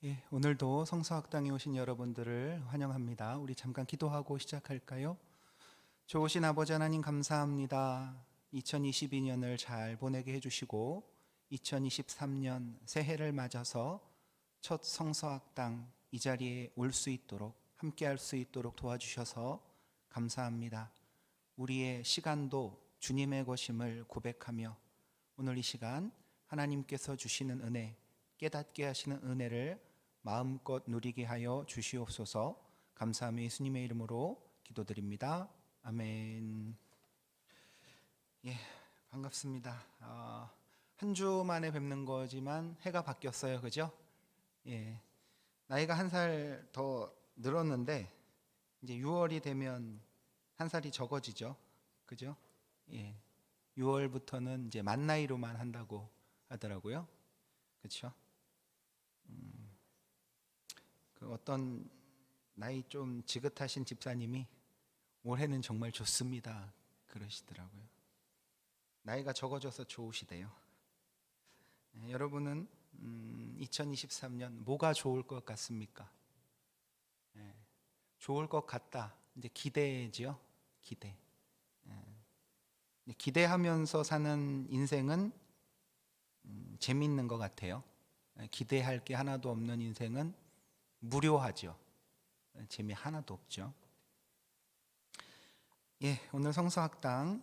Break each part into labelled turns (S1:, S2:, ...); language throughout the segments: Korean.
S1: 예, 오늘도 성서학당에 오신 여러분들을 환영합니다. 우리 잠깐 기도하고 시작할까요? 좋으신 아버지 하나님 감사합니다. 2022년을 잘 보내게 해주시고 2023년 새해를 맞아서 첫 성서학당 이 자리에 올 수 있도록 함께할 수 있도록 도와주셔서 감사합니다. 우리의 시간도 주님의 것임을 고백하며 오늘 이 시간 하나님께서 주시는 은혜, 깨닫게 하시는 은혜를 마음껏 누리게 하여 주시옵소서. 감사하며 예수님의 이름으로 기도드립니다. 아멘. 예, 반갑습니다. 한 주 만에 뵙는 거지만 해가 바뀌었어요, 그죠? 예, 나이가 한 살 더 늘었는데 이제 6월이 되면 한 살이 적어지죠, 그죠? 예, 6월부터는 이제 만 나이로만 한다고 하더라고요, 그렇죠? 그 어떤 나이 좀 지긋하신 집사님이 올해는 정말 좋습니다 그러시더라고요. 나이가 적어져서 좋으시대요. 여러분은 2023년 뭐가 좋을 것 같습니까? 좋을 것 같다. 이제 기대지요. 기대. 기대하면서 사는 인생은 재밌는 것 같아요. 기대할 게 하나도 없는 인생은 무료하죠. 재미 하나도 없죠. 예, 오늘 성서학당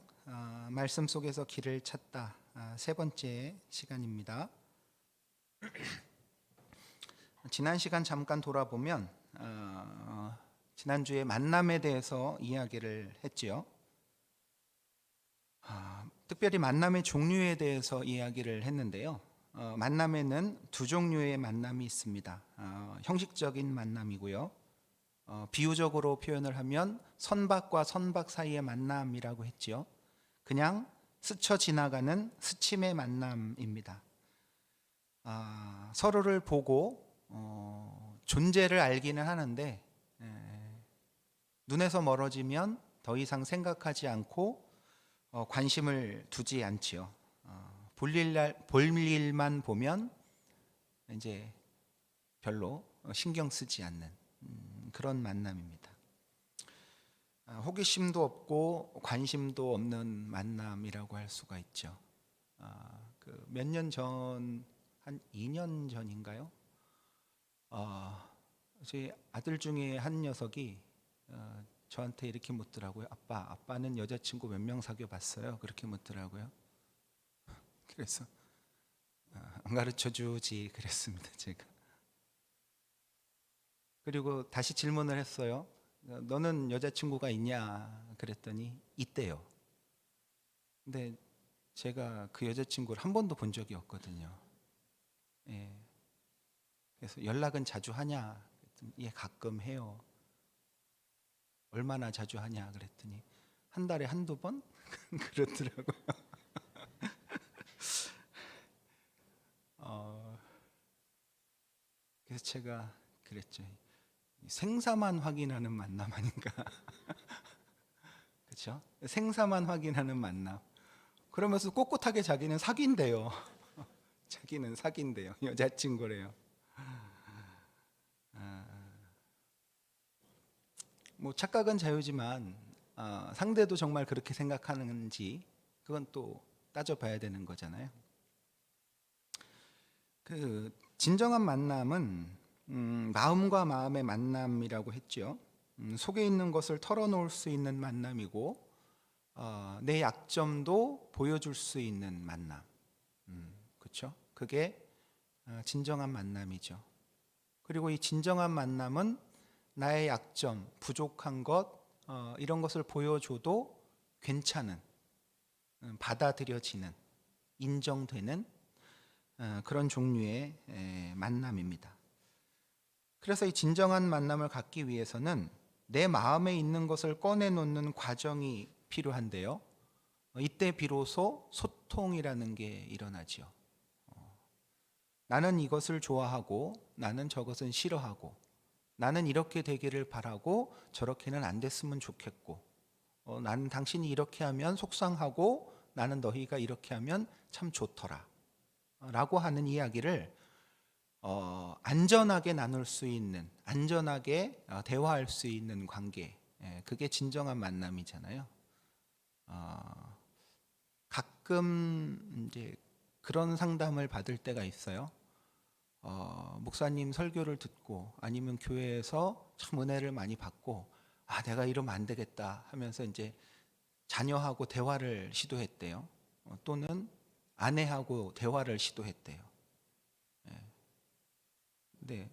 S1: 말씀 속에서 길을 찾다 세 번째 시간입니다. 지난 시간 잠깐 돌아보면 지난주에 만남에 대해서 이야기를 했지요. 특별히 만남의 종류에 대해서 이야기를 했는데요. 만남에는 두 종류의 만남이 있습니다. 형식적인 만남이고요. 비유적으로 표현을 하면 선박과 선박 사이의 만남이라고 했지요. 그냥 스쳐 지나가는 스침의 만남입니다. 서로를 보고 존재를 알기는 하는데 눈에서 멀어지면 더 이상 생각하지 않고 관심을 두지 않지요. 볼 일만 보면 이제 별로 신경 쓰지 않는 그런 만남입니다. 호기심도 없고 관심도 없는 만남이라고 할 수가 있죠. 그 몇 년 전, 한 2년 전인가요? 제 아들 중에 한 녀석이 저한테 이렇게 묻더라고요. 아빠는 여자친구 몇 명 사귀어 봤어요? 그렇게 묻더라고요. 그래서 안 가르쳐 주지 그랬습니다, 제가. 그리고 다시 질문을 했어요. 너는 여자친구가 있냐 그랬더니 있대요. 근데 제가 그 여자친구를 한 번도 본 적이 없거든요. 예. 그래서 연락은 자주 하냐 그랬더니 예, 가끔 해요. 얼마나 자주 하냐 그랬더니 한 달에 한두 번 그러더라고요. 그래서 제가 그랬죠. 생사만 확인하는 만남 아닌가. 그렇죠? 생사만 확인하는 만남. 그러면서 꼿꼿하게 자기는 사귄대요. 자기는 사귄대요. 여자친구래요. 뭐 착각은 자유지만 상대도 정말 그렇게 생각하는지 그건 또 따져봐야 되는 거잖아요. 그 진정한 만남은 마음과 마음의 만남이라고 했죠. 속에 있는 것을 털어놓을 수 있는 만남이고 내 약점도 보여줄 수 있는 만남. 그렇죠? 그게 진정한 만남이죠. 그리고 이 진정한 만남은 나의 약점, 부족한 것 이런 것을 보여줘도 괜찮은, 받아들여지는, 인정되는 그런 종류의 만남입니다. 그래서 이 진정한 만남을 갖기 위해서는 내 마음에 있는 것을 꺼내놓는 과정이 필요한데요. 이때 비로소 소통이라는 게 일어나죠. 나는 이것을 좋아하고 나는 저것은 싫어하고 나는 이렇게 되기를 바라고 저렇게는 안 됐으면 좋겠고 나는 당신이 이렇게 하면 속상하고 나는 너희가 이렇게 하면 참 좋더라 라고 하는 이야기를 안전하게 나눌 수 있는, 안전하게 대화할 수 있는 관계, 그게 진정한 만남이잖아요. 가끔 이제 그런 상담을 받을 때가 있어요. 목사님 설교를 듣고 아니면 교회에서 참 은혜를 많이 받고 내가 이러면 안 되겠다 하면서 이제 자녀하고 대화를 시도했대요. 또는 아내하고 대화를 시도했대요. 근데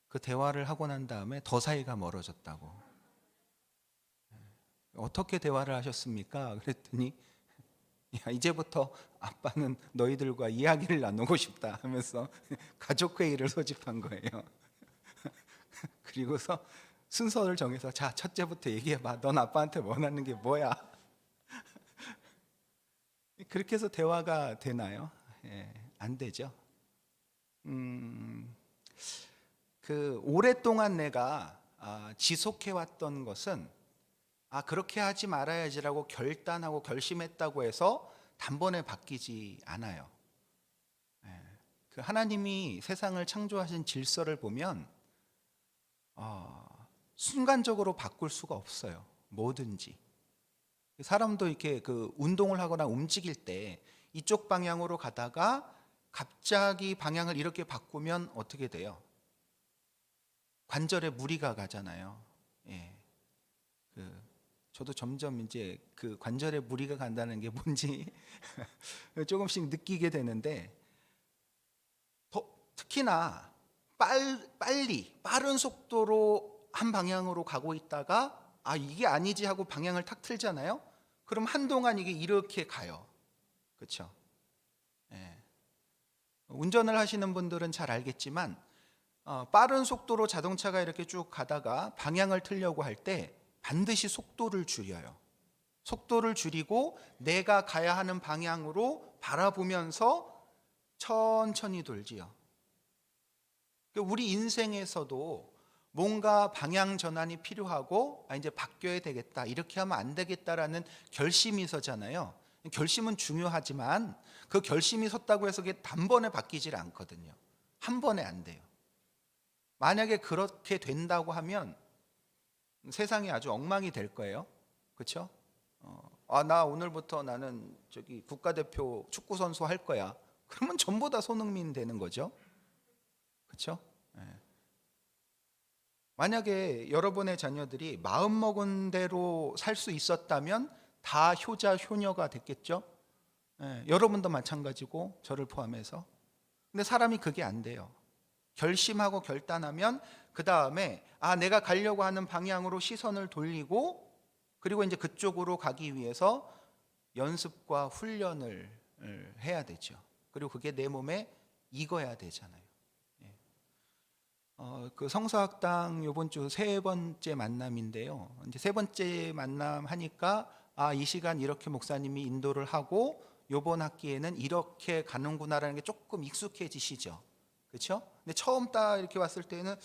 S1: 그 대화를 하고 난 다음에 더 사이가 멀어졌다고. 어떻게 대화를 하셨습니까? 그랬더니 야, 이제부터 아빠는 너희들과 이야기를 나누고 싶다 하면서 가족회의를 소집한 거예요. 그리고서 순서를 정해서 자, 첫째부터 얘기해봐. 넌 아빠한테 원하는 게 뭐야? 그렇게 해서 대화가 되나요? 안 되죠. 그 오랫동안 내가 지속해왔던 것은 그렇게 하지 말아야지라고 결단하고 결심했다고 해서 단번에 바뀌지 않아요. 그 하나님이 세상을 창조하신 질서를 보면 순간적으로 바꿀 수가 없어요. 뭐든지. 사람도 이렇게 그 운동을 하거나 움직일 때 이쪽 방향으로 가다가 갑자기 방향을 이렇게 바꾸면 어떻게 돼요? 관절에 무리가 가잖아요. 저도 점점 이제 그 관절에 무리가 간다는 게 뭔지 조금씩 느끼게 되는데, 특히나 빠른 속도로 한 방향으로 가고 있다가 이게 아니지 하고 방향을 탁 틀잖아요. 그럼 한동안 이게 이렇게 가요. 그렇죠? 운전을 하시는 분들은 잘 알겠지만 빠른 속도로 자동차가 이렇게 쭉 가다가 방향을 틀려고 할 때 반드시 속도를 줄여요. 속도를 줄이고 내가 가야 하는 방향으로 바라보면서 천천히 돌지요. 우리 인생에서도 뭔가 방향 전환이 필요하고 이제 바뀌어야 되겠다, 이렇게 하면 안 되겠다라는 결심이 서잖아요. 결심은 중요하지만 그 결심이 섰다고 해서 그게 단번에 바뀌질 않거든요. 한 번에 안 돼요. 만약에 그렇게 된다고 하면 세상이 아주 엉망이 될 거예요. 그렇죠? 나 오늘부터 나는 저기 국가대표 축구 선수 할 거야. 그러면 전부 다 손흥민 되는 거죠. 그렇죠? 만약에 여러분의 자녀들이 마음 먹은 대로 살 수 있었다면 다 효자 효녀가 됐겠죠. 여러분도 마찬가지고 저를 포함해서. 근데 사람이 그게 안 돼요. 결심하고 결단하면 그 다음에 내가 가려고 하는 방향으로 시선을 돌리고, 그리고 이제 그쪽으로 가기 위해서 연습과 훈련을 해야 되죠. 그리고 그게 내 몸에 익어야 되잖아요. 그 성서학당 요번 주 세 번째 만남인데요. 이제 세 번째 만남 하니까 이 시간 이렇게 목사님이 인도를 하고 요번 학기에는 이렇게 가는구나라는 게 조금 익숙해지시죠. 그렇죠? 근데 처음 딱 이렇게 왔을 때는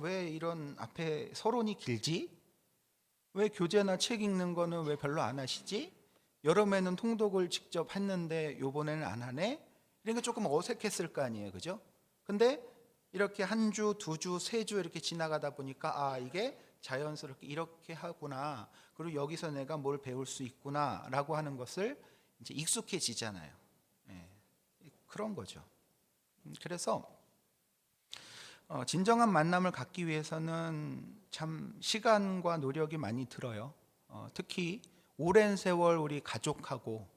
S1: 왜 이런 앞에 서론이 길지? 왜 교재나 책 읽는 거는 왜 별로 안 하시지? 여름에는 통독을 직접 했는데 요번에는 안 하네? 이런 게 조금 어색했을 거 아니에요. 그죠? 근데 이렇게 한 주, 두 주, 세 주 이렇게 지나가다 보니까 이게 자연스럽게 이렇게 하구나, 그리고 여기서 내가 뭘 배울 수 있구나라고 하는 것을 이제 익숙해지잖아요. 그런 거죠. 그래서 진정한 만남을 갖기 위해서는 참 시간과 노력이 많이 들어요. 특히 오랜 세월 우리 가족하고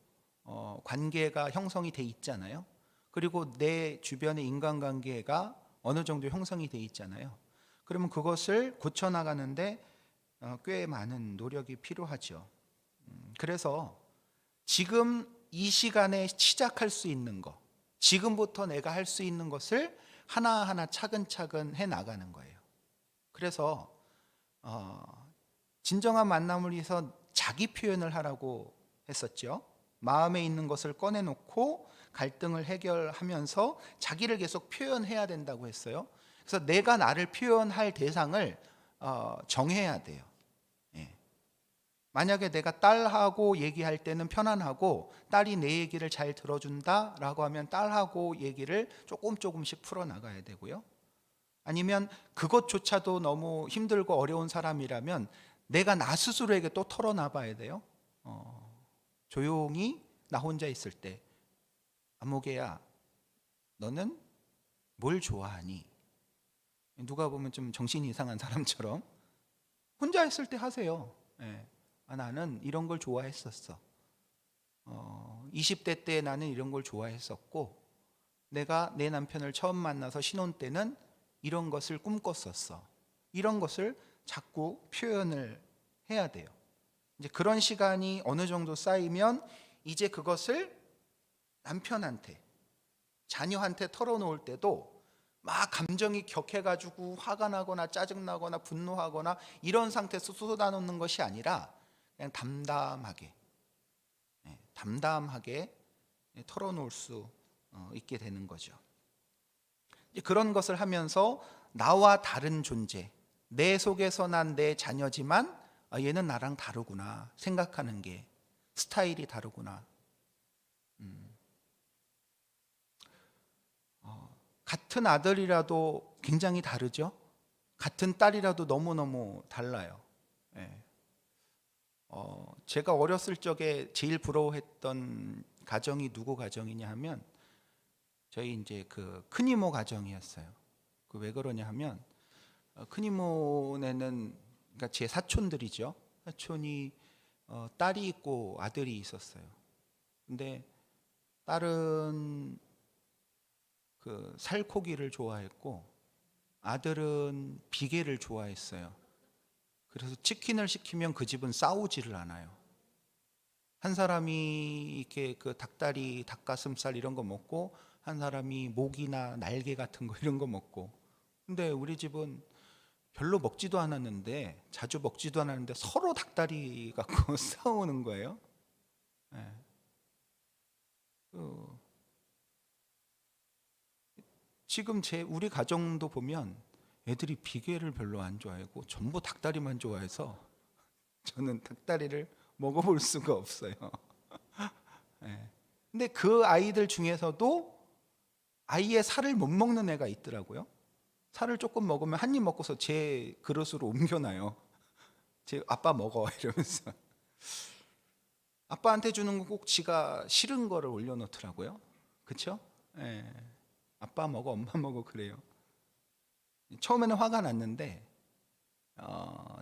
S1: 관계가 형성이 돼 있잖아요. 그리고 내 주변의 인간관계가 어느 정도 형성이 돼 있잖아요. 그러면 그것을 고쳐나가는데 꽤 많은 노력이 필요하죠. 그래서 지금 이 시간에 시작할 수 있는 것, 지금부터 내가 할 수 있는 것을 하나하나 차근차근 해 나가는 거예요. 그래서 진정한 만남을 위해서 자기 표현을 하라고 했었죠. 마음에 있는 것을 꺼내놓고 갈등을 해결하면서 자기를 계속 표현해야 된다고 했어요. 그래서 내가 나를 표현할 대상을 정해야 돼요. 만약에 내가 딸하고 얘기할 때는 편안하고 딸이 내 얘기를 잘 들어준다라고 하면 딸하고 얘기를 조금씩 풀어나가야 되고요. 아니면 그것조차도 너무 힘들고 어려운 사람이라면 내가 나 스스로에게 또 털어놔봐야 돼요. 조용히 나 혼자 있을 때, 아무개야, 너는 뭘 좋아하니? 누가 보면 좀 정신이 이상한 사람처럼 혼자 있을 때 하세요. 예. 나는 이런 걸 좋아했었어. 20대 때 나는 이런 걸 좋아했었고, 내가 내 남편을 처음 만나서 신혼 때는 이런 것을 꿈꿨었어. 이런 것을 자꾸 표현을 해야 돼요. 이제 그런 시간이 어느 정도 쌓이면 이제 그것을 남편한테, 자녀한테 털어놓을 때도 막 감정이 격해가지고 화가 나거나 짜증나거나 분노하거나 이런 상태에서 쏟아놓는 것이 아니라 그냥 담담하게 털어놓을 수 있게 되는 거죠. 그런 것을 하면서 나와 다른 존재, 내 속에서 난 내 자녀지만 얘는 나랑 다르구나 생각하는 게, 스타일이 다르구나. 같은 아들이라도 굉장히 다르죠. 같은 딸이라도 너무너무 달라요. 예. 제가 어렸을 적에 제일 부러워했던 가정이 누구 가정이냐 하면 저희 이제 그 큰이모 가정이었어요. 그 왜 그러냐 하면 큰이모네는, 그러니까 제 사촌들이죠. 사촌이 딸이 있고 아들이 있었어요. 근데 딸은 그 살코기를 좋아했고 아들은 비계를 좋아했어요. 그래서 치킨을 시키면 그 집은 싸우지를 않아요. 한 사람이 이렇게 그 닭다리, 닭가슴살 이런 거 먹고 한 사람이 목이나 날개 같은 거 이런 거 먹고. 근데 우리 집은 별로 먹지도 않았는데, 자주 먹지도 않았는데 서로 닭다리 갖고 싸우는 거예요. 네. 지금 우리 가정도 보면 애들이 비계를 별로 안 좋아하고 전부 닭다리만 좋아해서 저는 닭다리를 먹어볼 수가 없어요. 네. 근데 그 아이들 중에서도 아이의 살을 못 먹는 애가 있더라고요. 살을 조금 먹으면 한 입 먹고서 제 그릇으로 옮겨놔요. 제 아빠 먹어 이러면서. 아빠한테 주는 거 꼭 지가 싫은 거를 올려놓더라고요. 그렇죠? 예. 아빠 먹어, 엄마 먹어 그래요. 처음에는 화가 났는데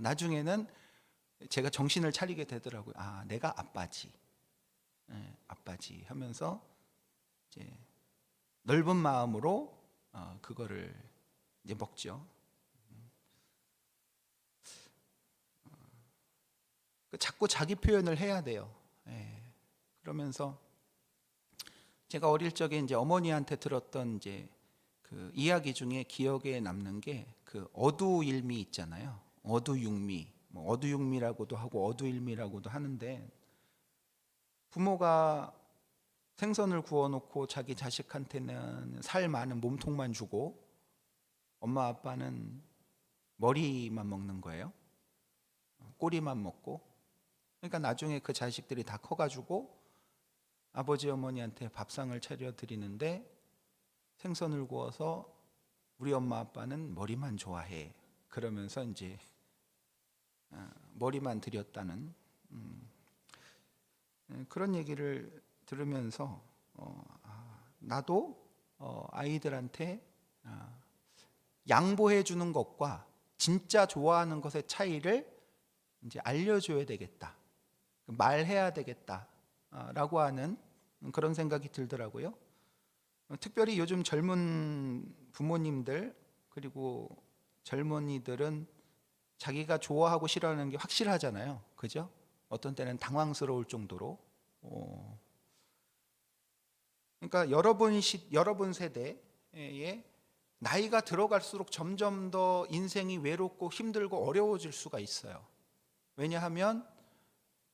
S1: 나중에는 제가 정신을 차리게 되더라고요. 내가 아빠지, 아빠지 하면서 이제 넓은 마음으로 그거를 이제 먹죠. 자꾸 자기 표현을 해야 돼요. 그러면서 제가 어릴 적에 이제 어머니한테 들었던 이제 그 이야기 중에 기억에 남는 게 그 어두일미 있잖아요. 어두육미, 뭐 어두육미라고도 하고 어두일미라고도 하는데, 부모가 생선을 구워놓고 자기 자식한테는 살 많은 몸통만 주고 엄마 아빠는 머리만 먹는 거예요. 꼬리만 먹고. 그러니까 나중에 그 자식들이 다 커가지고 아버지 어머니한테 밥상을 차려 드리는데 생선을 구워서 우리 엄마 아빠는 머리만 좋아해. 그러면서 이제 머리만 드렸다는 그런 얘기를 들으면서 나도 아이들한테 양보해 주는 것과 진짜 좋아하는 것의 차이를 이제 알려줘야 되겠다, 말해야 되겠다라고 하는 그런 생각이 들더라고요. 특별히 요즘 젊은 부모님들 그리고 젊은이들은 자기가 좋아하고 싫어하는 게 확실하잖아요. 그죠? 어떤 때는 당황스러울 정도로. 그러니까 여러분 세대에 나이가 들어갈수록 점점 더 인생이 외롭고 힘들고 어려워질 수가 있어요. 왜냐하면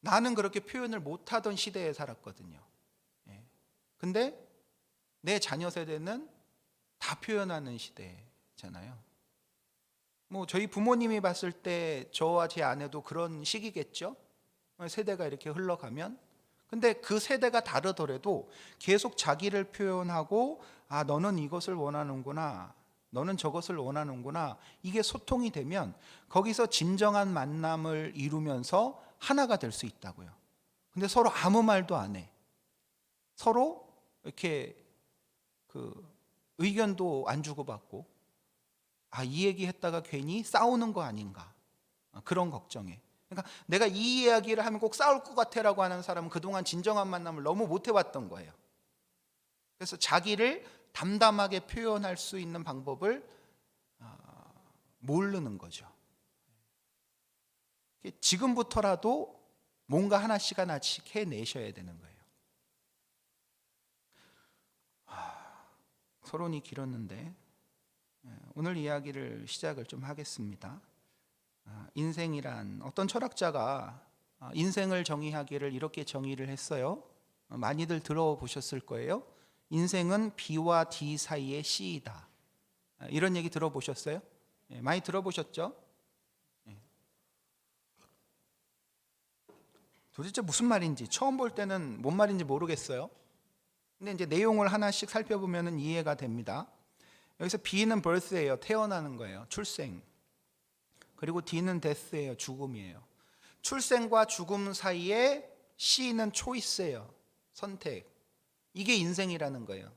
S1: 나는 그렇게 표현을 못하던 시대에 살았거든요. 근데 내 자녀 세대는 다 표현하는 시대잖아요. 뭐 저희 부모님이 봤을 때 저와 제 아내도 그런 시기겠죠. 세대가 이렇게 흘러가면, 근데 그 세대가 다르더라도 계속 자기를 표현하고, 아, 너는 이것을 원하는구나, 너는 저것을 원하는구나, 이게 소통이 되면 거기서 진정한 만남을 이루면서 하나가 될 수 있다고요. 근데 서로 아무 말도 안 해. 서로 이렇게 그 의견도 안 주고받고, 아, 이 얘기 했다가 괜히 싸우는 거 아닌가, 그런 걱정에. 그러니까 내가 이 이야기를 하면 꼭 싸울 것 같아라고 하는 사람은 그동안 진정한 만남을 너무 못 해왔던 거예요. 그래서 자기를 담담하게 표현할 수 있는 방법을 모르는 거죠. 지금부터라도 뭔가 하나씩 해내셔야 되는 거예요. 서론이 길었는데 오늘 이야기를 시작을 좀 하겠습니다. 인생이란, 어떤 철학자가 인생을 정의하기를 이렇게 정의를 했어요. 많이들 들어보셨을 거예요. 인생은 B와 D 사이의 C이다. 이런 얘기 들어보셨어요? 많이 들어보셨죠? 도대체 무슨 말인지 처음 볼 때는 뭔 말인지 모르겠어요. 근데 이제 내용을 하나씩 살펴보면 이해가 됩니다. 여기서 B는 birth예요. 태어나는 거예요. 출생. 그리고 D는 death예요. 죽음이에요. 출생과 죽음 사이에 C는 choice예요. 선택. 이게 인생이라는 거예요.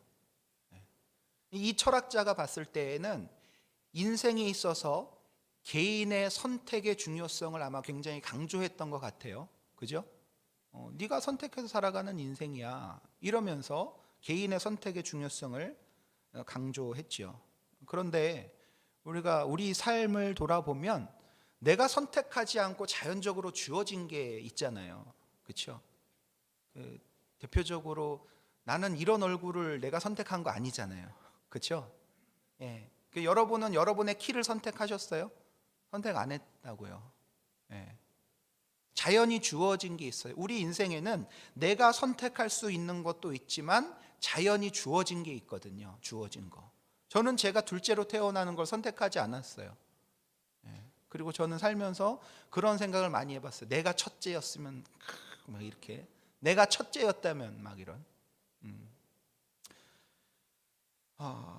S1: 이 철학자가 봤을 때에는 인생에 있어서 개인의 선택의 중요성을 아마 굉장히 강조했던 것 같아요. 그죠? 네가 선택해서 살아가는 인생이야, 이러면서 개인의 선택의 중요성을 강조했죠. 그런데 우리가 우리 삶을 돌아보면 내가 선택하지 않고 자연적으로 주어진 게 있잖아요. 그렇죠? 대표적으로 나는 이런 얼굴을 내가 선택한 거 아니잖아요. 그렇죠? 예. 여러분은 여러분의 키를 선택하셨어요? 선택 안 했다고요. 예. 자연이 주어진 게 있어요. 우리 인생에는 내가 선택할 수 있는 것도 있지만 자연이 주어진 게 있거든요. 주어진 거. 저는 제가 둘째로 태어나는 걸 선택하지 않았어요. 그리고 저는 살면서 그런 생각을 많이 해봤어요. 내가 첫째였으면, 막 이렇게, 내가 첫째였다면, 막 이런.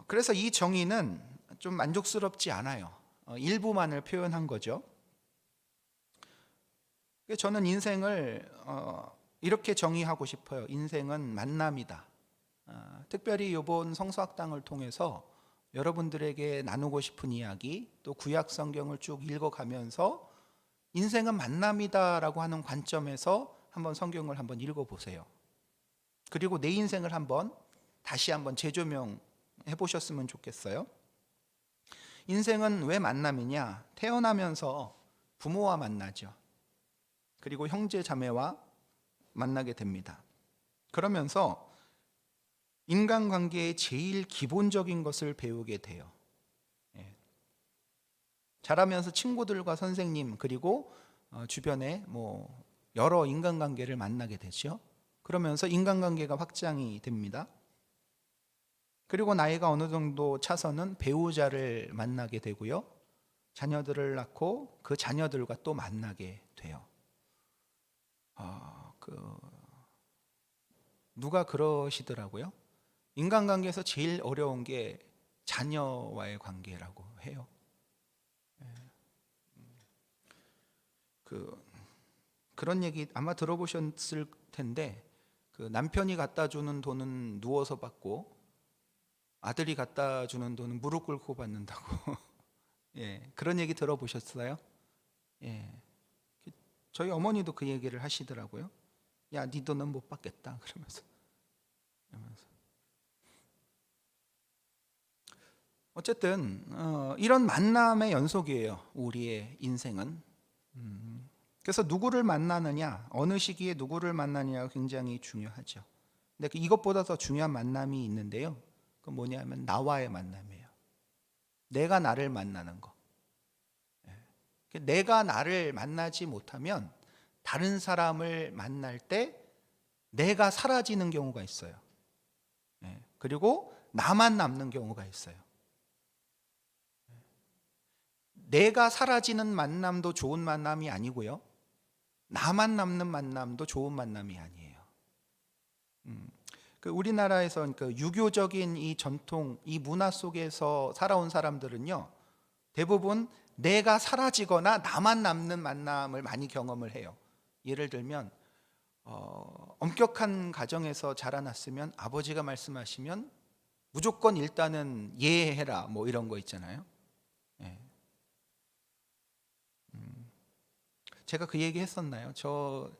S1: 그래서 이 정의는 좀 만족스럽지 않아요. 일부만을 표현한 거죠. 저는 인생을 이렇게 정의하고 싶어요. 인생은 만남이다. 특별히 이번 성서학당을 통해서 여러분들에게 나누고 싶은 이야기, 또 구약 성경을 쭉 읽어가면서 인생은 만남이다라고 하는 관점에서 한번 성경을 한번 읽어보세요. 그리고 내 인생을 다시 한번 재조명해 보셨으면 좋겠어요. 인생은 왜 만남이냐? 태어나면서 부모와 만나죠. 그리고 형제 자매와 만나게 됩니다. 그러면서 인간관계의 제일 기본적인 것을 배우게 돼요. 자라면서 친구들과 선생님, 그리고 주변에 여러 인간관계를 만나게 되죠. 그러면서 인간관계가 확장이 됩니다. 그리고 나이가 어느 정도 차서는 배우자를 만나게 되고요. 자녀들을 낳고 그 자녀들과 또 만나게 돼요. 누가 그러시더라고요. 인간관계에서 제일 어려운 게 자녀와의 관계라고 해요. 그런 얘기 아마 들어보셨을 텐데, 남편이 갖다 주는 돈은 누워서 받고 아들이 갖다 주는 돈은 무릎 꿇고 받는다고. 예, 그런 얘기 들어보셨어요? 예, 저희 어머니도 그 얘기를 하시더라고요. 야, 네 돈은 못 받겠다 그러면서. 어쨌든 이런 만남의 연속이에요. 우리의 인생은. 그래서 누구를 만나느냐, 어느 시기에 누구를 만나느냐가 굉장히 중요하죠. 근데 이것보다 더 중요한 만남이 있는데요. 그건 뭐냐면 나와의 만남이에요. 내가 나를 만나는 거. 내가 나를 만나지 못하면 다른 사람을 만날 때 내가 사라지는 경우가 있어요. 그리고 나만 남는 경우가 있어요. 내가 사라지는 만남도 좋은 만남이 아니고요. 나만 남는 만남도 좋은 만남이 아니에요. 그 우리나라에서 그 유교적인 이 전통, 이 문화 속에서 살아온 사람들은요, 대부분 내가 사라지거나 나만 남는 만남을 많이 경험을 해요. 예를 들면 엄격한 가정에서 자라났으면 아버지가 말씀하시면 무조건 일단은 예해라, 뭐 이런 거 있잖아요. 예. 제가 그 얘기 했었나요? 저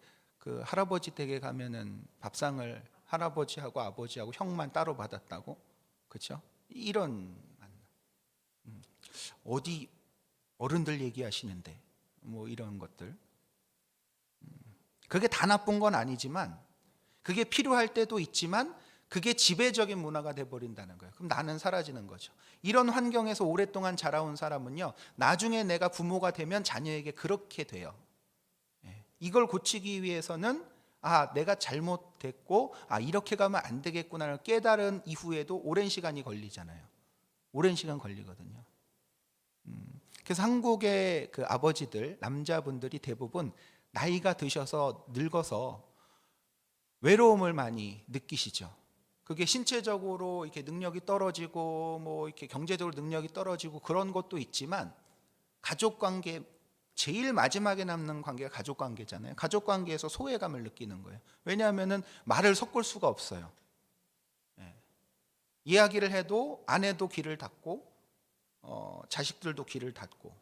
S1: 그 할아버지 댁에 가면은 밥상을 할아버지하고 아버지하고 형만 따로 받았다고, 그렇죠? 이런 만남. 어디 어른들 얘기하시는데 뭐 이런 것들. 그게 다 나쁜 건 아니지만 그게 필요할 때도 있지만 그게 지배적인 문화가 돼버린다는 거예요. 그럼 나는 사라지는 거죠. 이런 환경에서 오랫동안 자라온 사람은요, 나중에 내가 부모가 되면 자녀에게 그렇게 돼요. 이걸 고치기 위해서는 내가 잘못됐고 이렇게 가면 안 되겠구나를 깨달은 이후에도 오랜 시간이 걸리잖아요. 오랜 시간 걸리거든요. 그래서 한국의 그 아버지들, 남자분들이 대부분 나이가 드셔서 늙어서 외로움을 많이 느끼시죠. 그게 신체적으로 이렇게 능력이 떨어지고 뭐 이렇게 경제적으로 능력이 떨어지고 그런 것도 있지만, 가족 관계, 제일 마지막에 남는 관계가 가족 관계잖아요. 가족 관계에서 소외감을 느끼는 거예요. 왜냐하면은 말을 섞을 수가 없어요. 이야기를 해도 아내도 귀를 닫고 자식들도 귀를 닫고.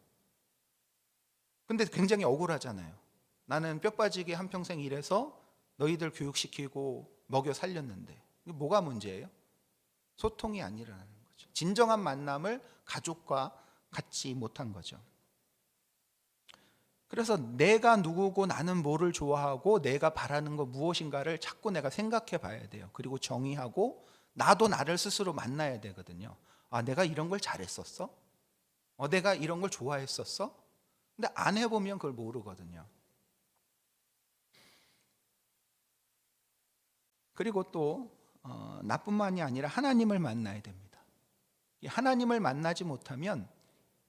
S1: 근데 굉장히 억울하잖아요. 나는 뼈 빠지게 한평생 일해서 너희들 교육시키고 먹여 살렸는데 이게 뭐가 문제예요? 소통이 안 일어나는 거죠. 진정한 만남을 가족과 갖지 못한 거죠. 그래서 내가 누구고 나는 뭐를 좋아하고 내가 바라는 거 무엇인가를 자꾸 내가 생각해 봐야 돼요. 그리고 정의하고 나도 나를 스스로 만나야 되거든요. 내가 이런 걸 잘했었어? 내가 이런 걸 좋아했었어? 근데 안 해보면 그걸 모르거든요. 그리고 또 나뿐만이 아니라 하나님을 만나야 됩니다. 하나님을 만나지 못하면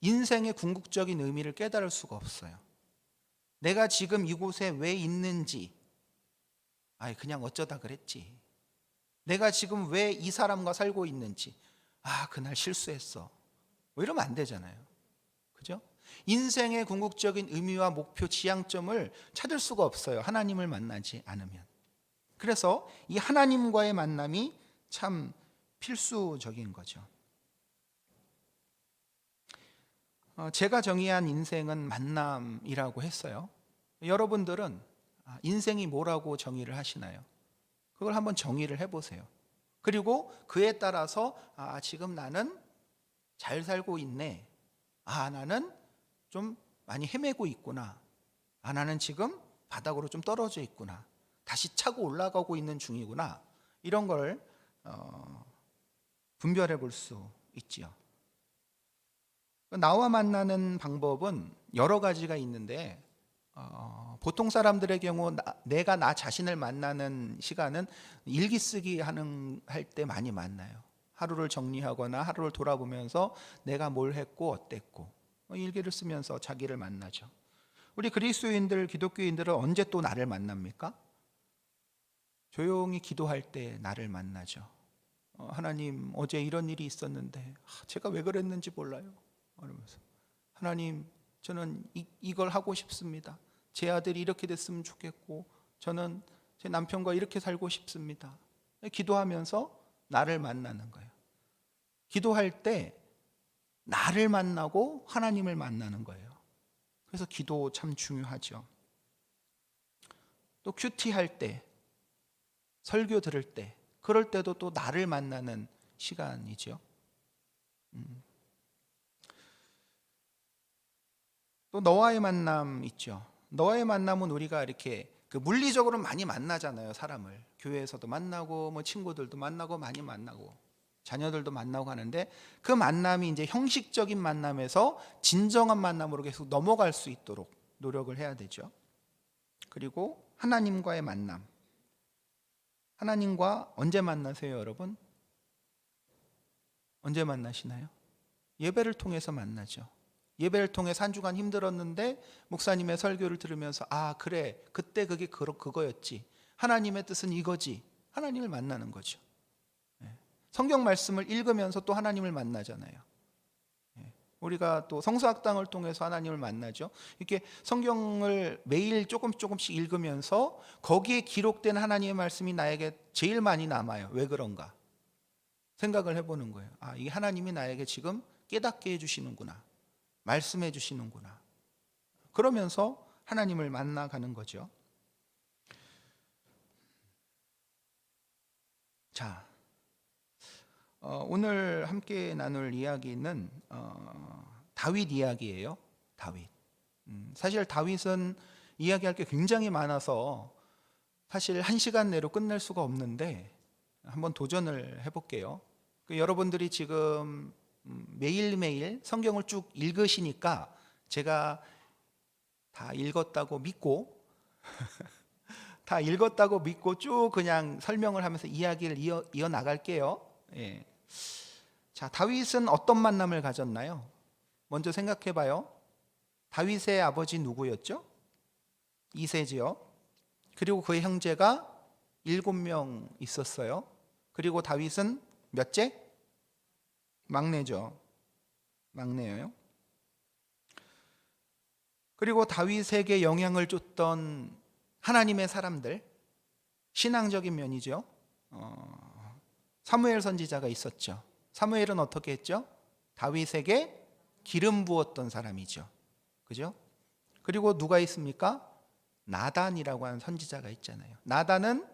S1: 인생의 궁극적인 의미를 깨달을 수가 없어요. 내가 지금 이곳에 왜 있는지, 그냥 어쩌다 그랬지. 내가 지금 왜 이 사람과 살고 있는지, 그날 실수했어. 뭐 이러면 안 되잖아요. 그죠? 인생의 궁극적인 의미와 목표, 지향점을 찾을 수가 없어요. 하나님을 만나지 않으면. 그래서 이 하나님과의 만남이 참 필수적인 거죠. 제가 정의한 인생은 만남이라고 했어요. 여러분들은 인생이 뭐라고 정의를 하시나요? 그걸 한번 정의를 해보세요. 그리고 그에 따라서 지금 나는 잘 살고 있네. 나는 좀 많이 헤매고 있구나. 나는 지금 바닥으로 좀 떨어져 있구나. 다시 차고 올라가고 있는 중이구나. 이런 걸 분별해 볼 수 있지요. 나와 만나는 방법은 여러 가지가 있는데 보통 사람들의 경우 내가 나 자신을 만나는 시간은 일기 쓰기 할 때 많이 만나요. 하루를 정리하거나 하루를 돌아보면서 내가 뭘 했고 어땠고 일기를 쓰면서 자기를 만나죠. 우리 그리스도인들, 기독교인들은 언제 또 나를 만납니까? 조용히 기도할 때 나를 만나죠. 하나님, 어제 이런 일이 있었는데 제가 왜 그랬는지 몰라요. 그러면서 하나님, 저는 이걸 하고 싶습니다. 제 아들이 이렇게 됐으면 좋겠고 저는 제 남편과 이렇게 살고 싶습니다. 기도하면서 나를 만나는 거예요. 기도할 때 나를 만나고 하나님을 만나는 거예요. 그래서 기도 참 중요하죠. 또 큐티할 때, 설교 들을 때, 그럴 때도 또 나를 만나는 시간이죠. 또 너와의 만남 있죠. 너와의 만남은 우리가 이렇게 그 물리적으로 많이 만나잖아요. 사람을 교회에서도 만나고 뭐 친구들도 만나고 많이 만나고 자녀들도 만나고 하는데, 그 만남이 이제 형식적인 만남에서 진정한 만남으로 계속 넘어갈 수 있도록 노력을 해야 되죠. 그리고 하나님과의 만남. 하나님과 언제 만나세요, 여러분? 언제 만나시나요? 예배를 통해서 만나죠. 예배를 통해 한 주간 힘들었는데 목사님의 설교를 들으면서 아 그래 그때 그게 그거였지, 하나님의 뜻은 이거지, 하나님을 만나는 거죠. 성경 말씀을 읽으면서 또 하나님을 만나잖아요. 우리가 또 성서학당을 통해서 하나님을 만나죠. 이렇게 성경을 매일 조금씩 읽으면서 거기에 기록된 하나님의 말씀이 나에게 제일 많이 남아요. 왜 그런가 생각을 해보는 거예요. 아, 이게 하나님이 나에게 지금 깨닫게 해주시는구나, 말씀해 주시는구나. 그러면서 하나님을 만나가는 거죠. 자, 오늘 함께 나눌 이야기는 다윗 이야기예요. 다윗. 사실 다윗은 이야기할 게 굉장히 많아서 사실 1시간 내로 끝낼 수가 없는데 한번 도전을 해볼게요. 여러분들이 지금 매일매일 성경을 쭉 읽으시니까 제가 다 읽었다고 믿고 다 읽었다고 믿고 쭉 그냥 설명을 하면서 이야기를 이어 나갈게요. 예. 자, 다윗은 어떤 만남을 가졌나요? 먼저 생각해 봐요. 다윗의 아버지 누구였죠? 이새지요. 그리고 그의 형제가 7명 있었어요. 그리고 다윗은 몇째? 막내죠. 막내예요. 그리고 다윗에게 영향을 줬던 하나님의 사람들, 신앙적인 면이죠. 사무엘 선지자가 있었죠. 사무엘은 어떻게 했죠? 다윗에게 기름 부었던 사람이죠. 그죠? 그리고 누가 있습니까? 나단이라고 하는 선지자가 있잖아요. 나단은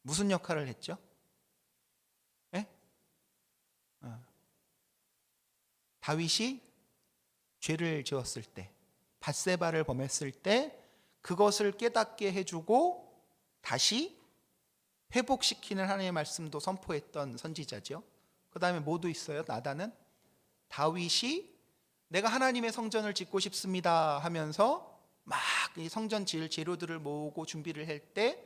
S1: 무슨 역할을 했죠? 예? 다윗이 죄를 지었을 때, 밧세바를 범했을 때 그것을 깨닫게 해주고 다시 회복시키는 하나님의 말씀도 선포했던 선지자죠. 그 다음에 뭐도 있어요? 나단은 다윗이 내가 하나님의 성전을 짓고 싶습니다 하면서 막 이 성전 지을 재료들을 모으고 준비를 할 때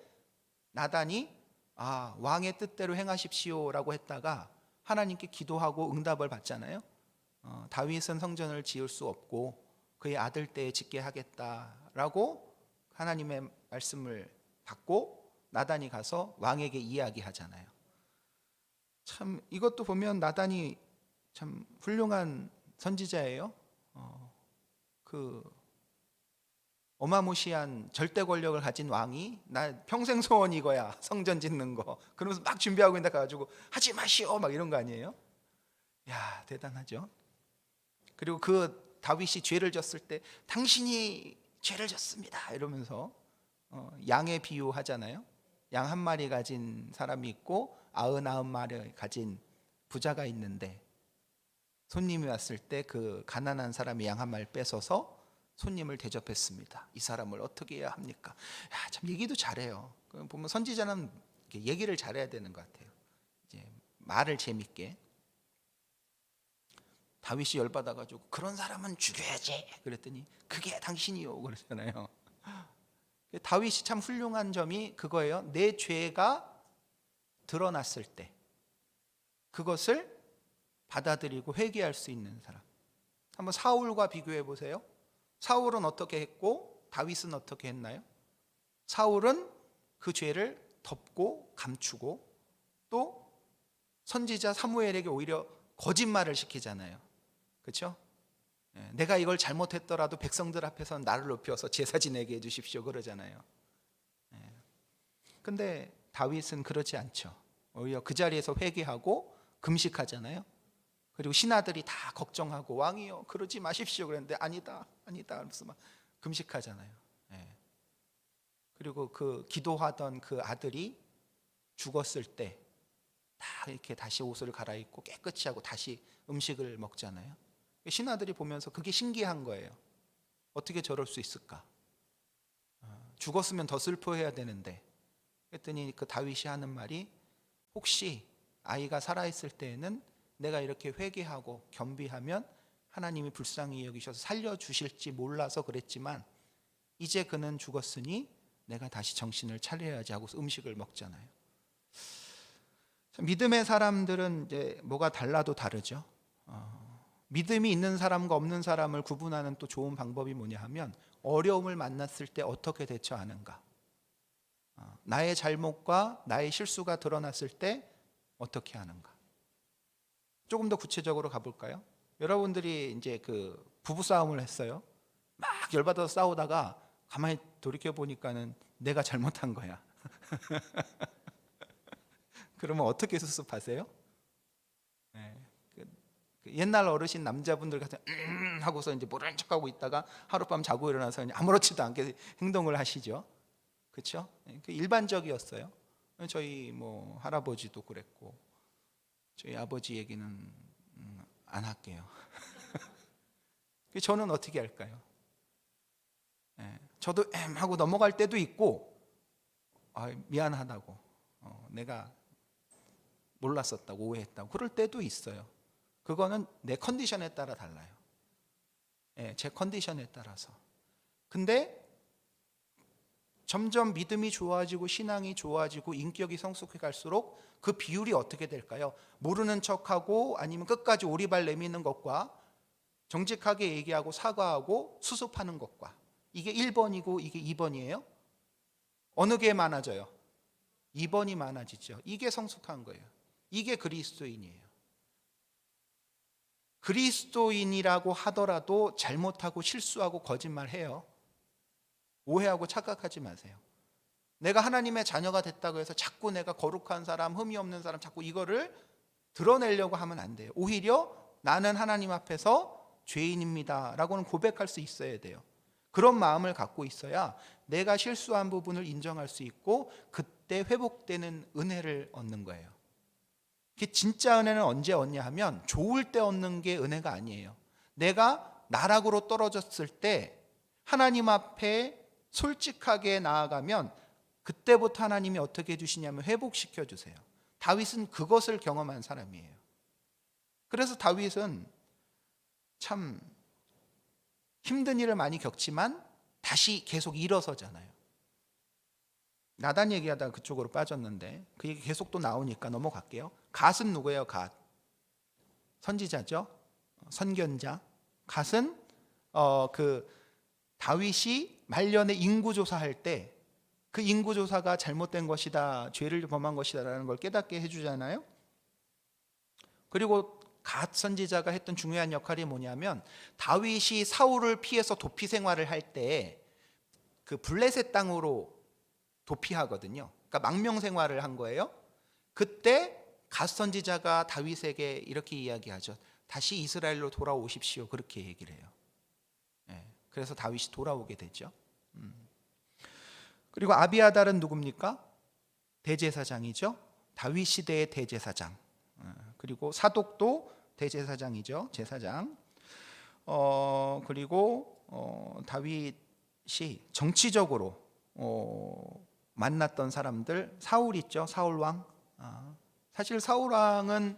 S1: 나단이 아 왕의 뜻대로 행하십시오 라고 했다가 하나님께 기도하고 응답을 받잖아요. 다윗은 성전을 지을 수 없고 그의 아들 때에 짓게 하겠다라고 하나님의 말씀을 받고 나단이 가서 왕에게 이야기하잖아요. 참 이것도 보면 나단이 참 훌륭한 선지자예요. 그 어마무시한 절대 권력을 가진 왕이 나 평생 소원 이거야, 성전 짓는 거. 그러면서 막 준비하고 있는데 가지고 하지 마시오 막 이런 거 아니에요? 야 대단하죠. 그리고 그 다윗이 죄를 졌을 때 당신이 죄를 졌습니다 이러면서 양의 비유하잖아요. 양 한 마리 가진 사람이 있고 99마리 가진 부자가 있는데 손님이 왔을 때 그 가난한 사람이 양 한 마리 뺏어서 손님을 대접했습니다. 이 사람을 어떻게 해야 합니까? 야, 참 얘기도 잘해요. 보면 선지자는 얘기를 잘해야 되는 것 같아요. 이제 말을 재밌게. 다윗이 열받아가지고 그런 사람은 죽여야지 그랬더니 그게 당신이요 그러잖아요. 다윗이 참 훌륭한 점이 그거예요. 내 죄가 드러났을 때 그것을 받아들이고 회개할 수 있는 사람. 한번 사울과 비교해 보세요. 사울은 어떻게 했고 다윗은 어떻게 했나요? 사울은 그 죄를 덮고 감추고 또 선지자 사무엘에게 오히려 거짓말을 시키잖아요. 그렇죠? 내가 이걸 잘못했더라도 백성들 앞에서 나를 높여서 제사 지내게 해주십시오 그러잖아요. 근데 다윗은 그렇지 않죠. 오히려 그 자리에서 회개하고 금식하잖아요. 그리고 신하들이 다 걱정하고 왕이요 그러지 마십시오 그랬는데 아니다 하면서 막 금식하잖아요. 그리고 그 기도하던 그 아들이 죽었을 때 다 이렇게 다시 옷을 갈아입고 깨끗이 하고 다시 음식을 먹잖아요. 신하들이 보면서 그게 신기한 거예요. 어떻게 저럴 수 있을까? 죽었으면 더 슬퍼해야 되는데. 그랬더니 그 다윗이 하는 말이 혹시 아이가 살아있을 때에는 내가 이렇게 회개하고 겸비하면 하나님이 불쌍히 여기셔서 살려주실지 몰라서 그랬지만 이제 그는 죽었으니 내가 다시 정신을 차려야지 하고 음식을 먹잖아요. 믿음의 사람들은 이제 뭐가 달라도 다르죠. 믿음이 있는 사람과 없는 사람을 구분하는 또 좋은 방법이 뭐냐 하면 어려움을 만났을 때 어떻게 대처하는가, 나의 잘못과 나의 실수가 드러났을 때 어떻게 하는가. 조금 더 구체적으로 가볼까요? 여러분들이 이제 그 부부싸움을 했어요. 막 열받아서 싸우다가 가만히 돌이켜 보니까는 내가 잘못한 거야. 그러면 어떻게 수습하세요? 네. 그 옛날 어르신 남자분들 같은 하고서 이제 모르는 척하고 있다가 하룻밤 자고 일어나서 그냥 아무렇지도 않게 행동을 하시죠. 그렇죠? 그 일반적이었어요. 저희 뭐 할아버지도 그랬고, 저희 아버지 얘기는 안 할게요. 저는 어떻게 할까요? 저도 하고 넘어갈 때도 있고, 미안하다고, 내가 몰랐었다고, 오해했다고 그럴 때도 있어요. 그거는 내 컨디션에 따라 달라요. 제 컨디션에 따라서. 근데 점점 믿음이 좋아지고 신앙이 좋아지고 인격이 성숙해 갈수록 그 비율이 어떻게 될까요? 모르는 척하고 아니면 끝까지 오리발 내미는 것과 정직하게 얘기하고 사과하고 수습하는 것과, 이게 1번이고 이게 2번이에요? 어느 게 많아져요? 2번이 많아지죠. 이게 성숙한 거예요. 이게 그리스도인이에요. 그리스도인이라고 하더라도 잘못하고 실수하고 거짓말해요. 오해하고 착각하지 마세요. 내가 하나님의 자녀가 됐다고 해서 자꾸 내가 거룩한 사람, 흠이 없는 사람, 자꾸 이거를 드러내려고 하면 안 돼요. 오히려 나는 하나님 앞에서 죄인입니다 라고는 고백할 수 있어야 돼요. 그런 마음을 갖고 있어야 내가 실수한 부분을 인정할 수 있고 그때 회복되는 은혜를 얻는 거예요. 진짜 은혜는 언제 얻냐 하면 좋을 때 얻는 게 은혜가 아니에요. 내가 나락으로 떨어졌을 때 하나님 앞에 솔직하게 나아가면 그때부터 하나님이 어떻게 해주시냐면 회복시켜 주세요. 다윗은 그것을 경험한 사람이에요. 그래서 다윗은 참 힘든 일을 많이 겪지만 다시 계속 일어서잖아요. 나단 얘기하다가 그쪽으로 빠졌는데 그 얘기 계속 또 나오니까 넘어갈게요. 갓은 누구예요? 갓 선지자죠. 선견자. 갓은 그 다윗이 말년에 인구조사할 때 그 인구조사가 잘못된 것이다, 죄를 범한 것이다라는 걸 깨닫게 해주잖아요. 그리고 갓 선지자가 했던 중요한 역할이 뭐냐면 다윗이 사울을 피해서 도피 생활을 할 때 그 블레셋 땅으로 도피하거든요. 그러니까 망명 생활을 한 거예요. 그때 갓 선지자가 다윗에게 이렇게 이야기하죠. 다시 이스라엘로 돌아오십시오. 그렇게 얘기를 해요. 그래서 다윗이 돌아오게 되죠. 그리고 아비아달은 누굽니까? 대제사장이죠. 다윗 시대의 대제사장. 그리고 사독도 대제사장이죠. 제사장. 그리고 다윗이 정치적으로 만났던 사람들, 사울 있죠. 사울 왕. 사실 사울 왕은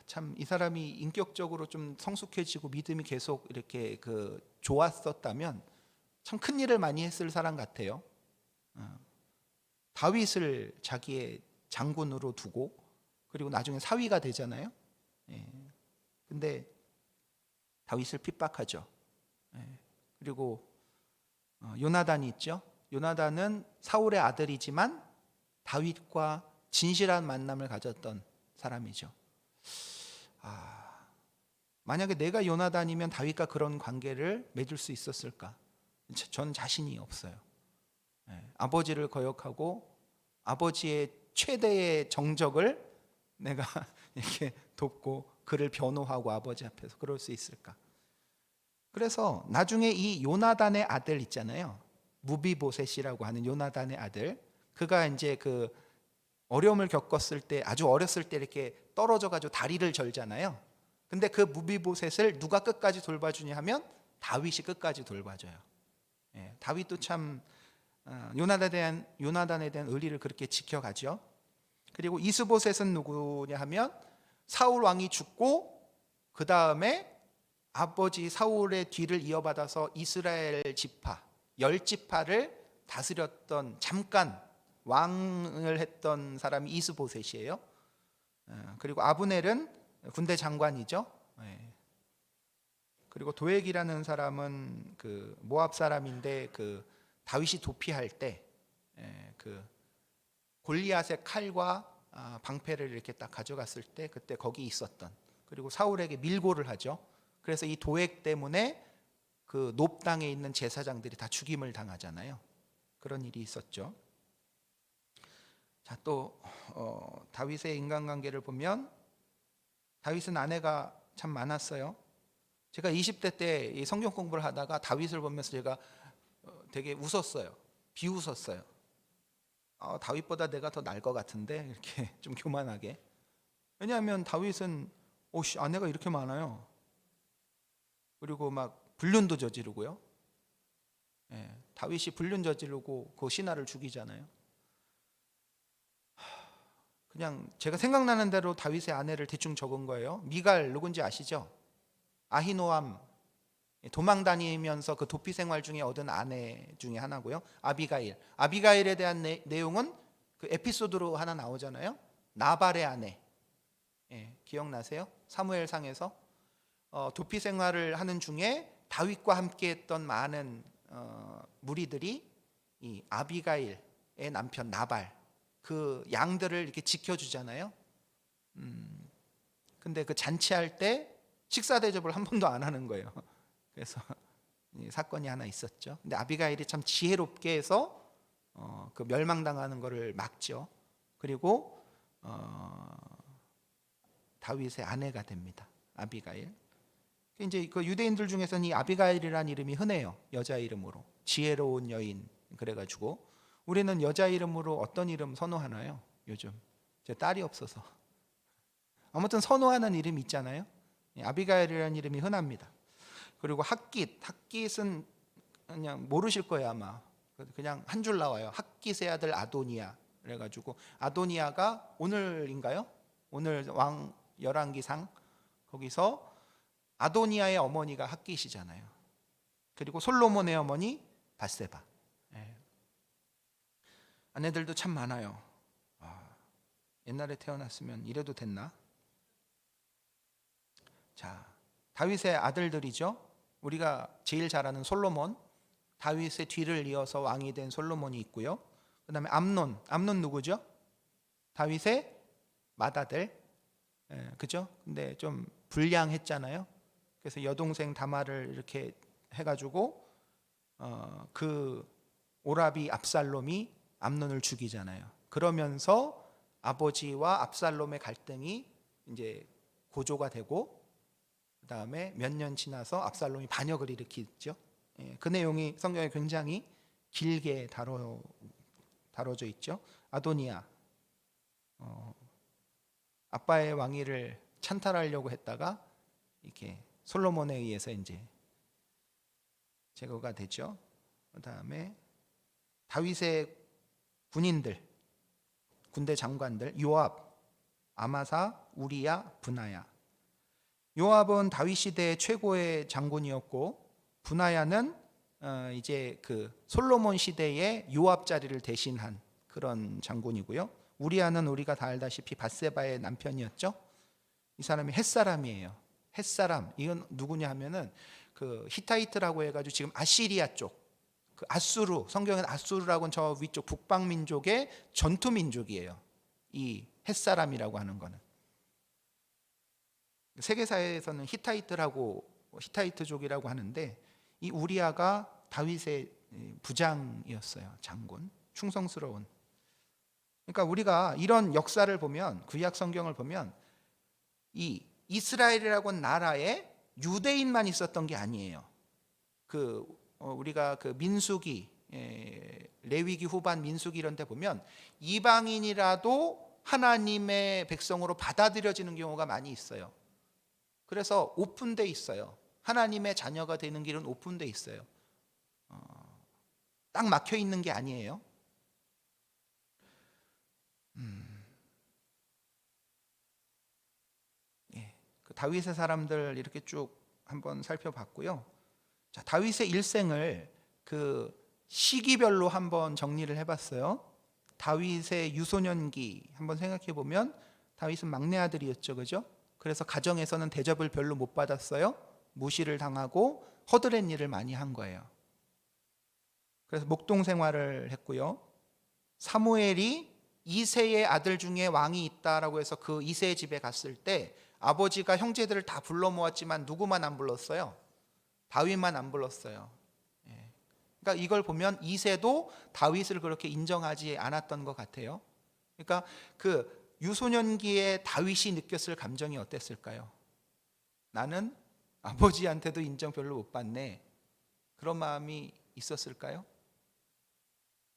S1: 참 이 사람이 인격적으로 좀 성숙해지고 믿음이 계속 이렇게 좋았었다면 참 큰 일을 많이 했을 사람 같아요. 다윗을 자기의 장군으로 두고 그리고 나중에 사위가 되잖아요. 근데 다윗을 핍박하죠. 그리고 요나단이 있죠. 요나단은 사울의 아들이지만 다윗과 진실한 만남을 가졌던 사람이죠. 만약에 내가 요나단이면 다윗과 그런 관계를 맺을 수 있었을까? 전 자신이 없어요. 아버지를 거역하고 아버지의 최대의 정적을 내가 이렇게 돕고 그를 변호하고 아버지 앞에서 그럴 수 있을까? 그래서 나중에 이 요나단의 아들 있잖아요. 무비보셋이라고 하는 요나단의 아들. 그가 이제 그 어려움을 겪었을 때, 아주 어렸을 때 이렇게 떨어져 가지고 다리를 절잖아요. 근데 그 무비보셋을 누가 끝까지 돌봐주냐 하면 다윗이 끝까지 돌봐줘요. 다윗도 참 요나단에 대한 의리를 그렇게 지켜가죠. 그리고 이스보셋은 누구냐 하면 사울 왕이 죽고 그 다음에 아버지 사울의 뒤를 이어받아서 이스라엘 지파 10지파를 다스렸던, 잠깐 왕을 했던 사람이 이스보셋이에요. 그리고 아브넬은 군대 장관이죠. 그리고 도액이라는 사람은 그 모압 사람인데 그 다윗이 도피할 때 그 골리앗의 칼과 방패를 이렇게 딱 가져갔을 때 그때 거기 있었던, 그리고 사울에게 밀고를 하죠. 그래서 이 도액 때문에 그 놉 땅에 있는 제사장들이 다 죽임을 당하잖아요. 그런 일이 있었죠. 자, 또 다윗의 인간관계를 보면 다윗은 아내가 참 많았어요. 제가 20대 때 이 성경 공부를 하다가 다윗을 보면서 제가 되게 웃었어요. 비웃었어요. 다윗보다 내가 더 나을 것 같은데, 이렇게 좀 교만하게. 왜냐하면 다윗은 아내가 이렇게 많아요. 그리고 막 불륜도 저지르고요. 다윗이 불륜 저지르고 그 신하를 죽이잖아요. 그냥 제가 생각나는 대로 다윗의 아내를 대충 적은 거예요. 미갈 누군지 아시죠? 아히노암, 도망 다니면서 그 도피 생활 중에 얻은 아내 중에 하나고요. 아비가일에 대한 내용은 그 에피소드로 하나 나오잖아요. 나발의 아내. 기억나세요? 사무엘상에서 도피 생활을 하는 중에 다윗과 함께했던 많은 무리들이 이 아비가일의 남편 나발, 그 양들을 이렇게 지켜주잖아요. 근데 그 잔치할 때 식사 대접을 한 번도 안 하는 거예요. 그래서 사건이 하나 있었죠. 근데 아비가일이 참 지혜롭게 해서 그 멸망당하는 것을 막죠. 그리고 다윗의 아내가 됩니다. 아비가일. 이제 그 유대인들 중에서는 이 아비가일이라는 이름이 흔해요. 여자 이름으로 지혜로운 여인. 그래가지고 우리는 여자 이름으로 어떤 이름 선호하나요? 요즘 제 딸이 없어서. 아무튼 선호하는 이름 있잖아요. 아비가일이라는 이름이 흔합니다. 그리고 핫깃은 그냥 모르실 거예요 아마. 그냥 한 줄 나와요. 핫깃의 아들 아도니아. 그래가지고 아도니아가 오늘인가요? 오늘 왕 열왕기상 거기서 아도니아의 어머니가 핫깃이잖아요. 그리고 솔로몬의 어머니 밧세바. 아내들도 참 많아요. 옛날에 태어났으면 이래도 됐나? 자, 다윗의 아들들이죠. 우리가 제일 잘 아는 솔로몬, 다윗의 뒤를 이어서 왕이 된 솔로몬이 있고요. 그 다음에 암논 누구죠? 다윗의 맏아들. 그죠? 근데 좀 불량했잖아요. 그래서 여동생 다말을 이렇게 해가지고 그 오라비 압살롬이 암논을 죽이잖아요. 그러면서 아버지와 압살롬의 갈등이 이제 고조가 되고, 그 다음에 몇 년 지나서 압살롬이 반역을 일으키죠. 그 내용이 성경에 굉장히 길게 다뤄져 있죠. 아도니아, 아빠의 왕위를 찬탈하려고 했다가 이렇게 솔로몬에 의해서 이제 제거가 되죠. 그 다음에 다윗의 군인들, 군대 장관들, 요압, 아마사, 우리야, 브나야. 요압은 다윗 시대의 최고의 장군이었고, 브나야는 이제 그 솔로몬 시대의 요압 자리를 대신한 그런 장군이고요. 우리야는 우리가 다 알다시피 밧세바의 남편이었죠. 이 사람이 헷사람이에요. 헷사람, 이건 누구냐 하면은 그 히타이트라고 해가지고 지금 아시리아 쪽, 그 아수르, 성경엔 아수르라고는 저 위쪽 북방 민족의 전투 민족이에요. 이 헷사람이라고 하는 거는 세계사에서는 히타이트족이라고 하는데, 이 우리아가 다윗의 부장이었어요. 장군, 충성스러운. 그러니까 우리가 이런 역사를 보면, 구약 성경을 보면 이 이스라엘이라고 하는 나라에 유대인만 있었던 게 아니에요. 우리가 그 민수기, 레위기 후반 민수기 이런 데 보면 이방인이라도 하나님의 백성으로 받아들여지는 경우가 많이 있어요. 그래서 오픈돼 있어요. 하나님의 자녀가 되는 길은 오픈돼 있어요. 딱 막혀 있는 게 아니에요. 그 다윗의 사람들 이렇게 쭉 한번 살펴봤고요. 자, 다윗의 일생을 그 시기별로 한번 정리를 해봤어요. 다윗의 유소년기 한번 생각해 보면 다윗은 막내 아들이었죠, 그죠? 그래서 가정에서는 대접을 별로 못 받았어요. 무시를 당하고 허드렛 일을 많이 한 거예요. 그래서 목동 생활을 했고요. 사무엘이 이새의 아들 중에 왕이 있다라고 해서 그 이새의 집에 갔을 때 아버지가 형제들을 다 불러 모았지만 누구만 안 불렀어요? 다윗만 안 불렀어요. 그러니까 이걸 보면 이새도 다윗을 그렇게 인정하지 않았던 것 같아요. 그러니까 그 유소년기에 다윗이 느꼈을 감정이 어땠을까요? 나는 아버지한테도 인정 별로 못 받네. 그런 마음이 있었을까요?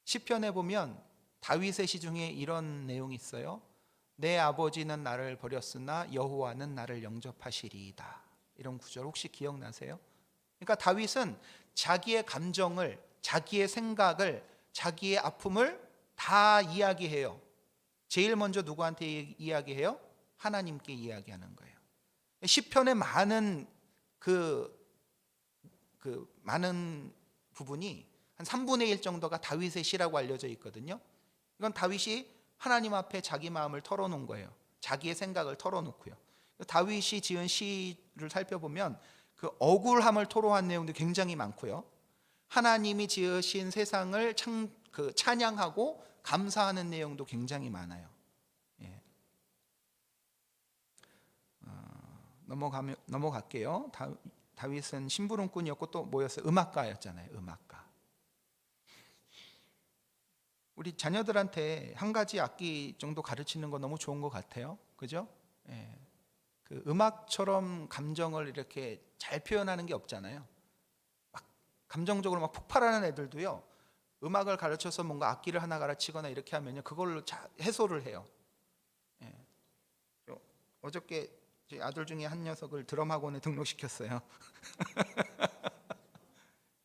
S1: 시편에 보면 다윗의 시 중에 이런 내용이 있어요. 내 아버지는 나를 버렸으나 여호와는 나를 영접하시리이다. 이런 구절 혹시 기억나세요? 그러니까 다윗은 자기의 감정을, 자기의 생각을, 자기의 아픔을 다 이야기해요. 제일 먼저 누구한테 이야기해요? 하나님께 이야기하는 거예요. 시편의 많은 많은 부분이 한 3분의 1 정도가 다윗의 시라고 알려져 있거든요. 이건 다윗이 하나님 앞에 자기 마음을 털어놓은 거예요. 자기의 생각을 털어놓고요. 다윗이 지은 시를 살펴보면 그 억울함을 토로한 내용도 굉장히 많고요. 하나님이 지으신 세상을 찬양하고 감사하는 내용도 굉장히 많아요. 예. 넘어갈게요. 다윗은 심부름꾼이었고 또 뭐였어요? 음악가였잖아요. 음악가. 우리 자녀들한테 한 가지 악기 정도 가르치는 거 너무 좋은 것 같아요. 그죠? 예. 그 음악처럼 감정을 이렇게 잘 표현하는 게 없잖아요. 막 감정적으로 막 폭발하는 애들도요. 음악을 가르쳐서 뭔가 악기를 하나 가르치거나 이렇게 하면요, 그걸로 해소를 해요. 예. 어저께 제 아들 중에 한 녀석을 드럼 학원에 등록시켰어요.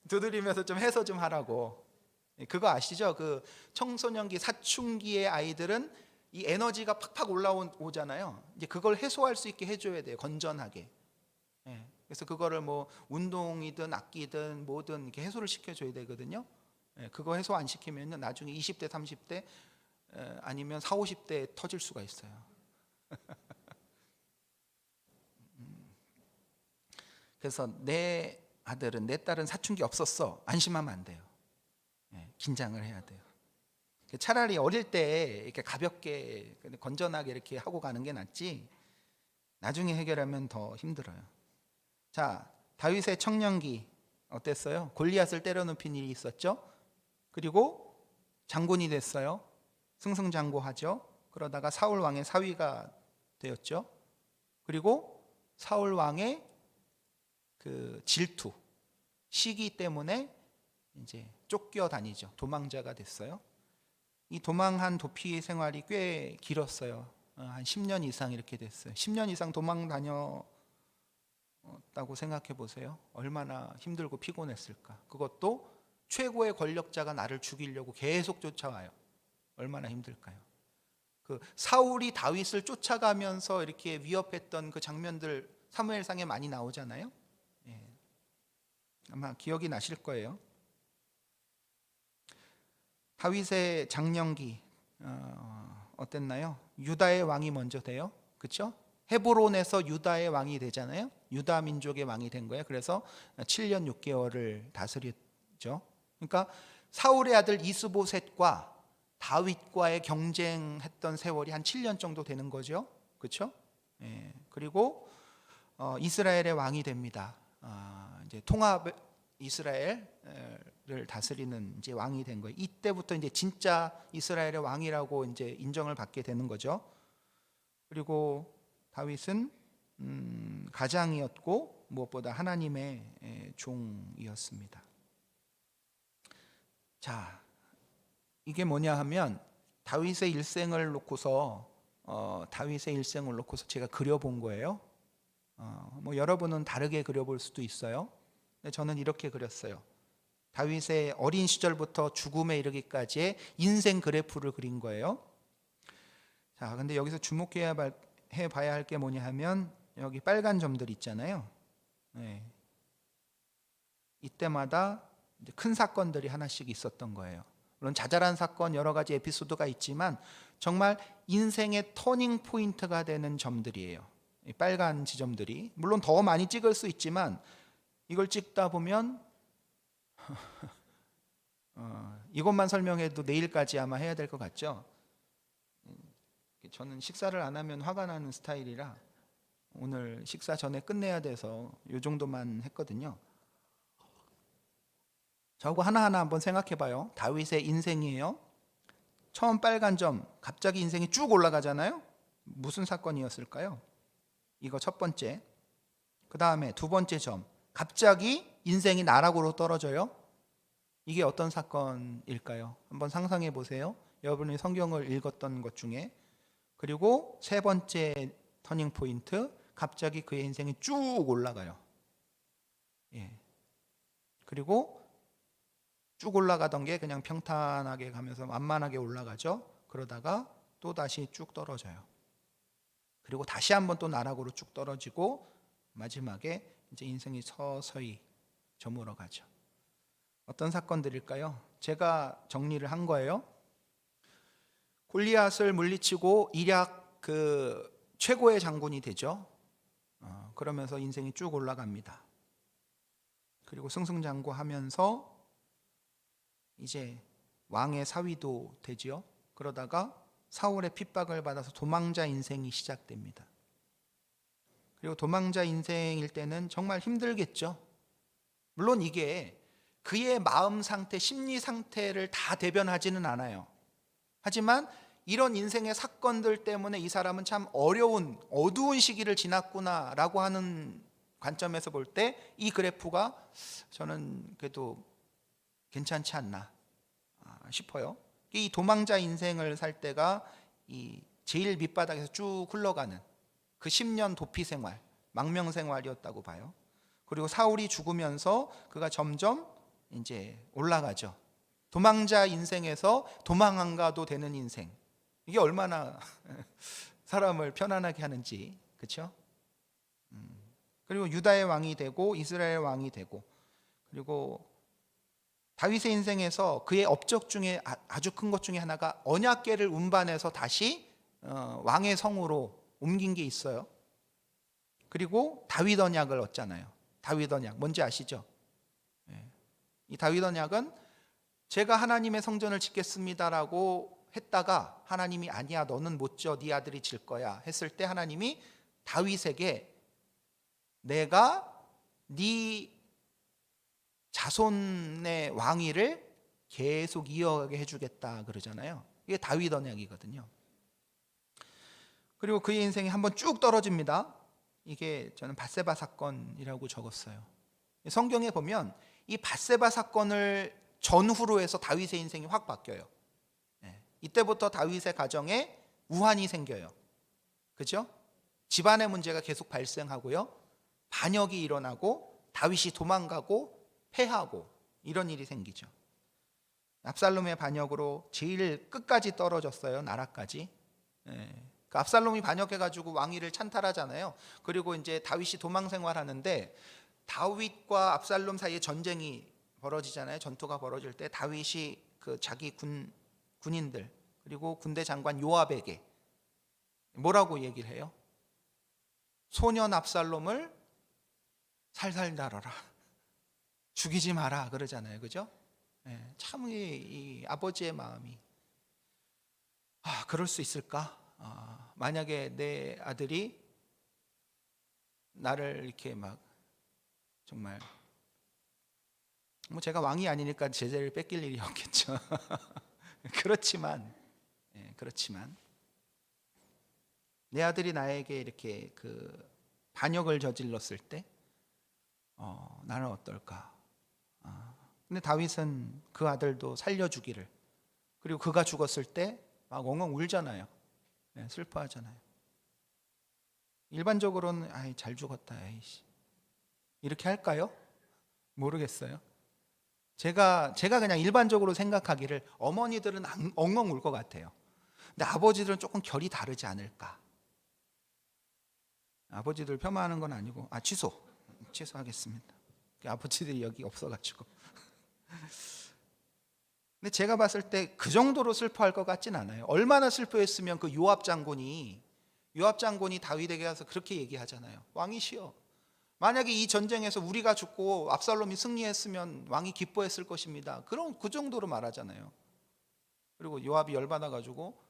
S1: 두드리면서 좀 해소 좀 하라고. 그거 아시죠? 그 청소년기, 사춘기의 아이들은 이 에너지가 팍팍 올라오잖아요. 이제 그걸 해소할 수 있게 해줘야 돼요. 건전하게. 예. 그래서 그거를 뭐 운동이든 악기든 뭐든 이렇게 해소를 시켜줘야 되거든요. 예. 그거 해소 안 시키면 나중에 20대, 30대 아니면 40, 50대에 터질 수가 있어요. 그래서 내 아들은, 내 딸은 사춘기 없었어. 안심하면 안 돼요. 예. 긴장을 해야 돼요. 차라리 어릴 때 이렇게 가볍게 건전하게 이렇게 하고 가는 게 낫지 나중에 해결하면 더 힘들어요. 자, 다윗의 청년기 어땠어요? 골리앗을 때려눕힌 일이 있었죠. 그리고 장군이 됐어요. 승승장구하죠. 그러다가 사울 왕의 사위가 되었죠. 그리고 사울 왕의 그 질투, 시기 때문에 이제 쫓겨 다니죠. 도망자가 됐어요. 이 도망한 도피 생활이 꽤 길었어요. 한 10년 이상 이렇게 됐어요. 10년 이상 도망 다녔다고 생각해 보세요. 얼마나 힘들고 피곤했을까. 그것도 최고의 권력자가 나를 죽이려고 계속 쫓아와요. 얼마나 힘들까요? 그 사울이 다윗을 쫓아가면서 이렇게 위협했던 그 장면들 사무엘상에 많이 나오잖아요. 예. 아마 기억이 나실 거예요. 다윗의 장년기 어땠나요? 유다의 왕이 먼저 돼요. 그렇죠? 헤브론에서 유다의 왕이 되잖아요. 유다 민족의 왕이 된 거예요. 그래서 7년 6개월을 다스렸죠. 그러니까 사울의 아들 이스보셋과 다윗과의 경쟁했던 세월이 한 7년 정도 되는 거죠. 그렇죠? 예. 그리고 이스라엘의 왕이 됩니다. 이제 통합 이스라엘을 다스리는 이제 왕이 된 거예요. 이때부터 이제 진짜 이스라엘의 왕이라고 이제 인정을 받게 되는 거죠. 그리고 다윗은 가장이었고 무엇보다 하나님의 종이었습니다. 자, 이게 뭐냐 하면 다윗의 일생을 놓고서 제가 그려본 거예요. 뭐 여러분은 다르게 그려볼 수도 있어요. 근데 저는 이렇게 그렸어요. 다윗의 어린 시절부터 죽음에 이르기까지의 인생 그래프를 그린 거예요. 자, 근데 여기서 주목해 봐야 할 게 뭐냐 하면 여기 빨간 점들 있잖아요. 네. 이때마다 이제 큰 사건들이 하나씩 있었던 거예요. 물론 자잘한 사건 여러 가지 에피소드가 있지만 정말 인생의 터닝 포인트가 되는 점들이에요. 이 빨간 지점들이. 물론 더 많이 찍을 수 있지만 이걸 찍다 보면 이것만 설명해도 내일까지 아마 해야 될 것 같죠. 저는 식사를 안 하면 화가 나는 스타일이라 오늘 식사 전에 끝내야 돼서 이 정도만 했거든요. 저거 하나하나 한번 생각해 봐요. 다윗의 인생이에요. 처음 빨간 점, 갑자기 인생이 쭉 올라가잖아요. 무슨 사건이었을까요? 이거 첫 번째. 그 다음에 두 번째 점, 갑자기 인생이 나락으로 떨어져요. 이게 어떤 사건일까요? 한번 상상해 보세요. 여러분이 성경을 읽었던 것 중에. 그리고 세 번째 터닝 포인트, 갑자기 그의 인생이 쭉 올라가요. 예. 그리고 쭉 올라가던 게 그냥 평탄하게 가면서 완만하게 올라가죠. 그러다가 또 다시 쭉 떨어져요. 그리고 다시 한번 또 나락으로 쭉 떨어지고 마지막에 이제 인생이 서서히 저물어 가죠. 어떤 사건들일까요? 제가 정리를 한 거예요. 골리앗을 물리치고 일약 최고의 장군이 되죠. 그러면서 인생이 쭉 올라갑니다. 그리고 승승장구하면서 이제 왕의 사위도 되지요. 그러다가 사울의 핍박을 받아서 도망자 인생이 시작됩니다. 그리고 도망자 인생일 때는 정말 힘들겠죠. 물론 이게 그의 마음 상태, 심리 상태를 다 대변하지는 않아요. 하지만 이런 인생의 사건들 때문에 이 사람은 참 어려운, 어두운 시기를 지났구나라고 하는 관점에서 볼 때 이 그래프가 저는 그래도 괜찮지 않나 싶어요. 이 도망자 인생을 살 때가 이 제일 밑바닥에서 쭉 흘러가는 그 10년 도피 생활, 망명 생활이었다고 봐요. 그리고 사울이 죽으면서 그가 점점 이제 올라가죠. 도망자 인생에서 도망 안 가도 되는 인생. 이게 얼마나 사람을 편안하게 하는지, 그렇죠? 그리고 유다의 왕이 되고 이스라엘 왕이 되고, 그리고 다윗의 인생에서 그의 업적 중에 아주 큰 것 중에 하나가 언약궤를 운반해서 다시 왕의 성으로 옮긴 게 있어요. 그리고 다윗 언약을 얻잖아요. 다윗 언약 뭔지 아시죠? 이 다윗 언약은 제가 하나님의 성전을 짓겠습니다라고 했다가 하나님이 아니야, 너는 못 져, 네 아들이 질 거야 했을 때 하나님이 다윗에게 내가 네 자손의 왕위를 계속 이어가게 해주겠다 그러잖아요. 이게 다윗 언약이거든요. 그리고 그의 인생이 한번 쭉 떨어집니다. 이게 저는 밧세바 사건이라고 적었어요. 성경에 보면 이 밧세바 사건을 전후로 해서 다윗의 인생이 확 바뀌어요. 이때부터 다윗의 가정에 우환이 생겨요. 그죠? 집안의 문제가 계속 발생하고요. 반역이 일어나고 다윗이 도망가고 패하고 이런 일이 생기죠. 압살롬의 반역으로 제일 끝까지 떨어졌어요. 나라까지. 그 압살롬이 반역해가지고 왕위를 찬탈하잖아요. 그리고 이제 다윗이 도망 생활하는데 다윗과 압살롬 사이에 전쟁이 벌어지잖아요. 전투가 벌어질 때 다윗이 그 자기 군인들 그리고 군대 장관 요압에게 뭐라고 얘기를 해요? 소년 압살롬을 살살 다뤄라, 죽이지 마라 그러잖아요. 그죠? 참 이 아버지의 마음이 그럴 수 있을까? 만약에 내 아들이 나를 이렇게 막 정말 제가 왕이 아니니까 제자를 뺏길 일이 없겠죠. 그렇지만 내 아들이 나에게 이렇게 그 반역을 저질렀을 때 나는 어떨까? 근데 다윗은 그 아들도 살려주기를, 그리고 그가 죽었을 때 막 엉엉 울잖아요. 슬퍼하잖아요. 일반적으로는 잘 죽었다 이렇게 할까요? 모르겠어요. 제가 그냥 일반적으로 생각하기를 어머니들은 엉엉 울 것 같아요. 근데 아버지들은 조금 결이 다르지 않을까. 아버지들 폄하하는 건 아니고 취소하겠습니다. 아버지들이 여기 없어가지고. 근데 제가 봤을 때 그 정도로 슬퍼할 것 같진 않아요. 얼마나 슬퍼했으면 그 요압 장군이 요압 장군이 다윗에게 가서 그렇게 얘기하잖아요. 왕이시여, 만약에 이 전쟁에서 우리가 죽고 압살롬이 승리했으면 왕이 기뻐했을 것입니다. 그런 그 정도로 말하잖아요. 그리고 요압이 열받아 가지고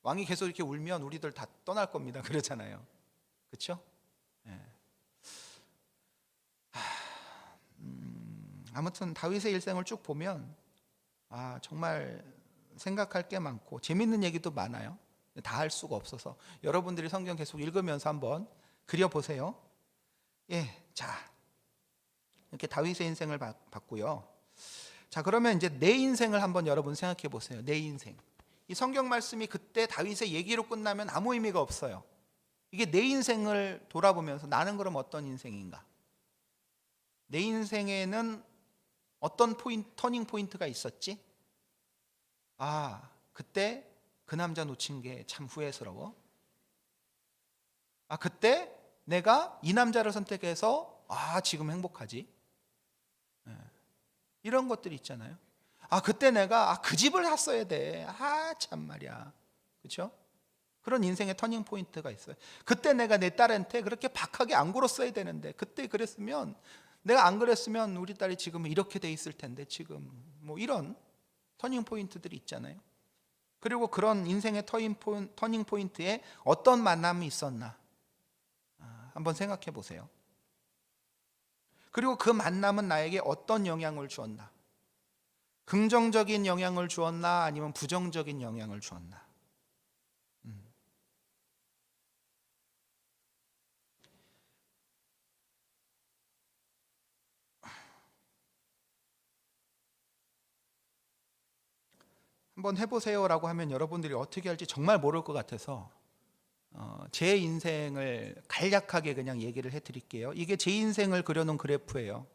S1: 왕이 계속 이렇게 울면 우리들 다 떠날 겁니다. 그러잖아요. 그렇죠? 예. 아무튼 다윗의 일생을 쭉 보면 정말 생각할 게 많고 재밌는 얘기도 많아요. 다 할 수가 없어서 여러분들이 성경 계속 읽으면서 한번 그려보세요. 예, 자, 이렇게 다윗의 인생을 봤고요. 자, 그러면 이제 내 인생을 한번 여러분 생각해 보세요. 내 인생. 이 성경 말씀이 그때 다윗의 얘기로 끝나면 아무 의미가 없어요. 이게 내 인생을 돌아보면서 나는 그럼 어떤 인생인가? 내 인생에는 어떤 터닝 포인트가 있었지? 그때 그 남자 놓친 게 참 후회스러워. 그때 내가 이 남자를 선택해서 지금 행복하지. 이런 것들이 있잖아요. 그때 내가 그 집을 샀어야 돼. 참 말이야. 그렇죠? 그런 인생의 터닝 포인트가 있어요. 그때 내가 내 딸한테 그렇게 박하게 안 굴었어야 되는데, 그때 그랬으면, 내가 안 그랬으면 우리 딸이 지금 이렇게 돼 있을 텐데, 지금 뭐 이런 터닝 포인트들이 있잖아요. 그리고 그런 인생의 터닝 포인트에 어떤 만남이 있었나 한번 생각해 보세요. 그리고 그 만남은 나에게 어떤 영향을 주었나? 긍정적인 영향을 주었나? 아니면 부정적인 영향을 주었나? 한번 해보세요라고 하면 여러분들이 어떻게 할지 정말 모를 것 같아서 제 인생을 간략하게 그냥 얘기를 해드릴게요. 이게 제 인생을 그려놓은 그래프예요.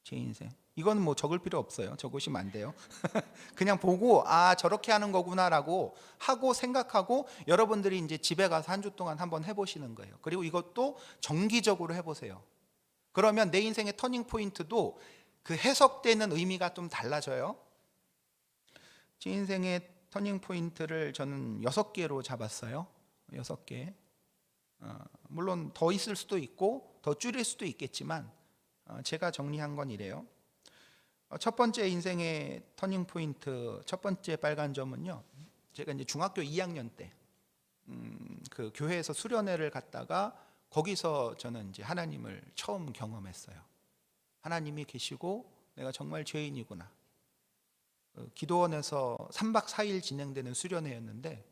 S1: 제 인생. 이건 뭐 적을 필요 없어요. 적으시면 안 돼요. 그냥 보고 저렇게 하는 거구나라고 하고 생각하고 여러분들이 이제 집에 가서 한 주 동안 한번 해보시는 거예요. 그리고 이것도 정기적으로 해보세요. 그러면 내 인생의 터닝 포인트도 그 해석되는 의미가 좀 달라져요. 제 인생의 터닝 포인트를 저는 6개로 잡았어요. 6개. 물론 더 있을 수도 있고 더 줄일 수도 있겠지만 제가 정리한 건 이래요. 첫 번째 인생의 터닝 포인트, 첫 번째 빨간 점은요. 제가 이제 중학교 2학년 때 그 교회에서 수련회를 갔다가 거기서 저는 이제 하나님을 처음 경험했어요. 하나님이 계시고 내가 정말 죄인이구나. 기도원에서 3박 4일 진행되는 수련회였는데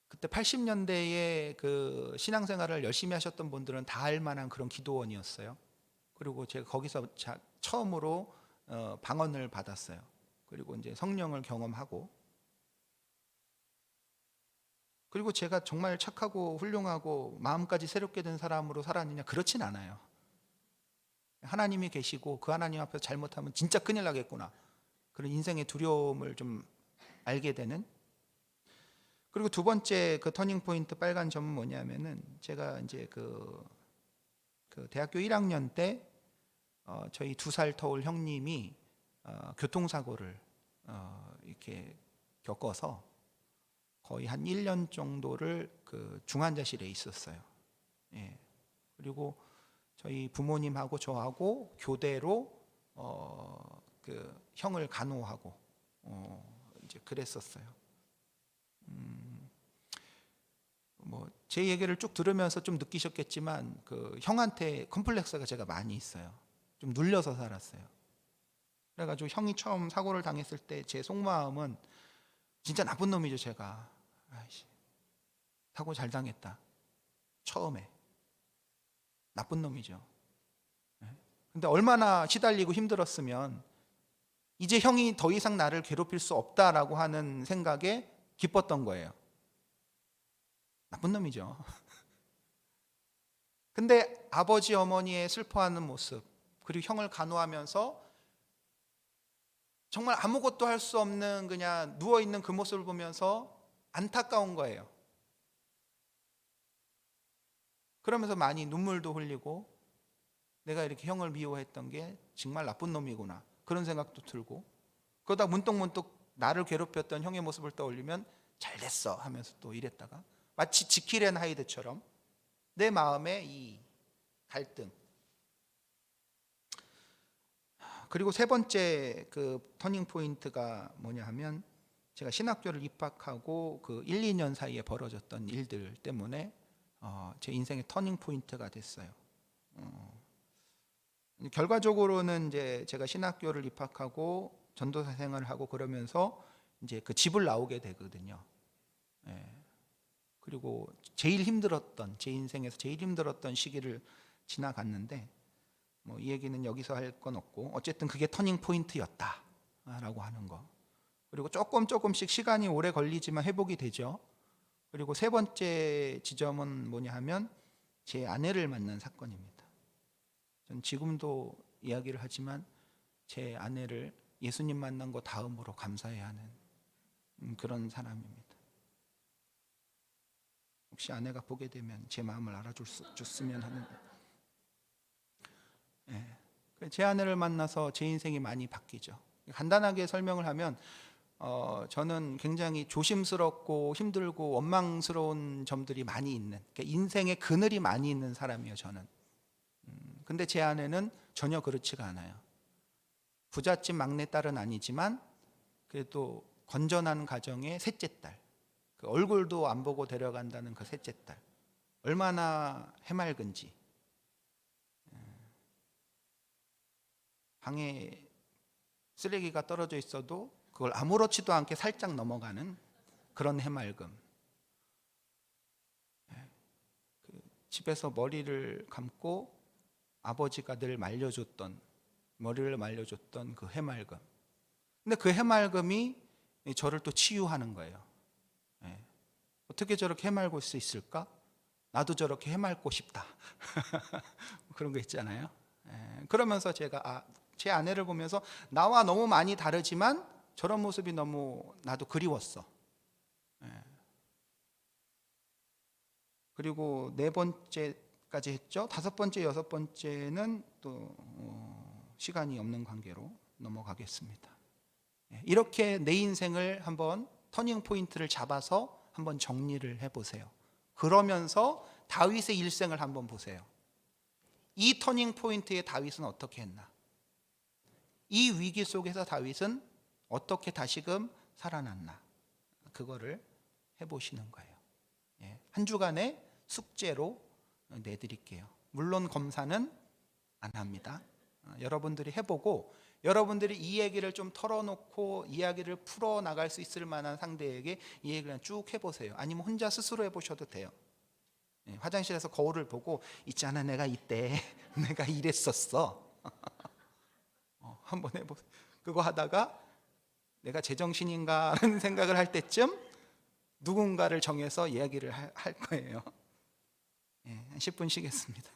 S1: 그때 80년대에 그 신앙생활을 열심히 하셨던 분들은 다 알만한 그런 기도원이었어요. 그리고 제가 거기서 처음으로 방언을 받았어요. 그리고 이제 성령을 경험하고, 그리고 제가 정말 착하고 훌륭하고 마음까지 새롭게 된 사람으로 살았느냐? 그렇진 않아요. 하나님이 계시고 그 하나님 앞에서 잘못하면 진짜 큰일 나겠구나, 그런 인생의 두려움을 좀 알게 되는. 그리고 두 번째 그 터닝 포인트 빨간 점은 뭐냐면은, 제가 이제 그 대학교 1학년 때 저희 2살 터울 형님이 교통사고를 이렇게 겪어서 거의 한 1년 정도를 그 중환자실에 있었어요. 예. 그리고 저희 부모님하고 저하고 교대로 그 형을 간호하고 이제 그랬었어요. 뭐 제 얘기를 쭉 들으면서 좀 느끼셨겠지만 그 형한테 컴플렉스가 제가 많이 있어요. 좀 눌려서 살았어요. 그래가지고 형이 처음 사고를 당했을 때 제 속마음은 진짜 나쁜 놈이죠. 제가 사고 잘 당했다. 처음에 나쁜 놈이죠. 근데 얼마나 시달리고 힘들었으면 이제 형이 더 이상 나를 괴롭힐 수 없다라고 하는 생각에 기뻤던 거예요. 나쁜 놈이죠. 근데 아버지 어머니의 슬퍼하는 모습, 그리고 형을 간호하면서 정말 아무것도 할 수 없는 그냥 누워있는 그 모습을 보면서 안타까운 거예요. 그러면서 많이 눈물도 흘리고, 내가 이렇게 형을 미워했던 게 정말 나쁜 놈이구나, 그런 생각도 들고, 그러다 문득문득 나를 괴롭혔던 형의 모습을 떠올리면 잘 됐어 하면서 또 이랬다가 마치 지킬 앤 하이드처럼 내 마음의 이 갈등. 그리고 세 번째 그 터닝 포인트가 뭐냐 하면 제가 신학교를 입학하고 그 1, 2년 사이에 벌어졌던 일들 때문에 제 인생의 터닝 포인트가 됐어요. 결과적으로는 이제 제가 신학교를 입학하고 전도사 생활을 하고 그러면서 이제 그 집을 나오게 되거든요. 예. 그리고 제일 힘들었던 제 인생에서 제일 힘들었던 시기를 지나갔는데 뭐 이 얘기는 여기서 할 건 없고 어쨌든 그게 터닝 포인트였다라고 하는 거. 그리고 조금씩 시간이 오래 걸리지만 회복이 되죠. 그리고 세 번째 지점은 뭐냐 하면 제 아내를 만난 사건입니다. 전 지금도 이야기를 하지만 제 아내를 예수님 만난 거 다음으로 감사해야 하는 그런 사람입니다. 혹시 아내가 보게 되면 제 마음을 알아줬으면 하는. 제 아내를 만나서 제 인생이 많이 바뀌죠. 간단하게 설명을 하면 저는 굉장히 조심스럽고 힘들고 원망스러운 점들이 많이 있는, 그러니까 인생의 그늘이 많이 있는 사람이에요, 저는. 근데 제 아내는 전혀 그렇지가 않아요. 부잣집 막내딸은 아니지만 그래도 건전한 가정의 셋째 딸, 그 얼굴도 안 보고 데려간다는 그 셋째 딸, 얼마나 해맑은지. 방에 쓰레기가 떨어져 있어도 그걸 아무렇지도 않게 살짝 넘어가는 그런 해맑음. 집에서 머리를 감고 아버지가 늘 머리를 말려줬던 그 해맑음. 근데 그 해맑음이 저를 또 치유하는 거예요. 어떻게 저렇게 해맑을 수 있을까? 나도 저렇게 해맑고 싶다. 그런 거 있잖아요. 그러면서 제가 제 아내를 보면서 나와 너무 많이 다르지만 저런 모습이 너무 나도 그리웠어. 그리고 네 번째까지 했죠. 다섯 번째, 여섯 번째는 또 시간이 없는 관계로 넘어가겠습니다. 이렇게 내 인생을 한번 터닝 포인트를 잡아서 한번 정리를 해보세요. 그러면서 다윗의 일생을 한번 보세요. 이 터닝 포인트에 다윗은 어떻게 했나? 이 위기 속에서 다윗은 어떻게 다시금 살아났나? 그거를 해보시는 거예요. 한 주간의 숙제로 내드릴게요. 물론 검사는 안 합니다. 여러분들이 해보고 여러분들이 이 얘기를 좀 털어놓고 이야기를 풀어나갈 수 있을 만한 상대에게 이 얘기를 쭉 해보세요. 아니면 혼자 스스로 해보셔도 돼요. 화장실에서 거울을 보고 있잖아, 내가 이때 내가 이랬었어. 한번 해보세요. 그거 하다가 내가 제정신인가 라는 생각을 할 때쯤 누군가를 정해서 이야기를 할 거예요. 한 10분 쉬겠습니다.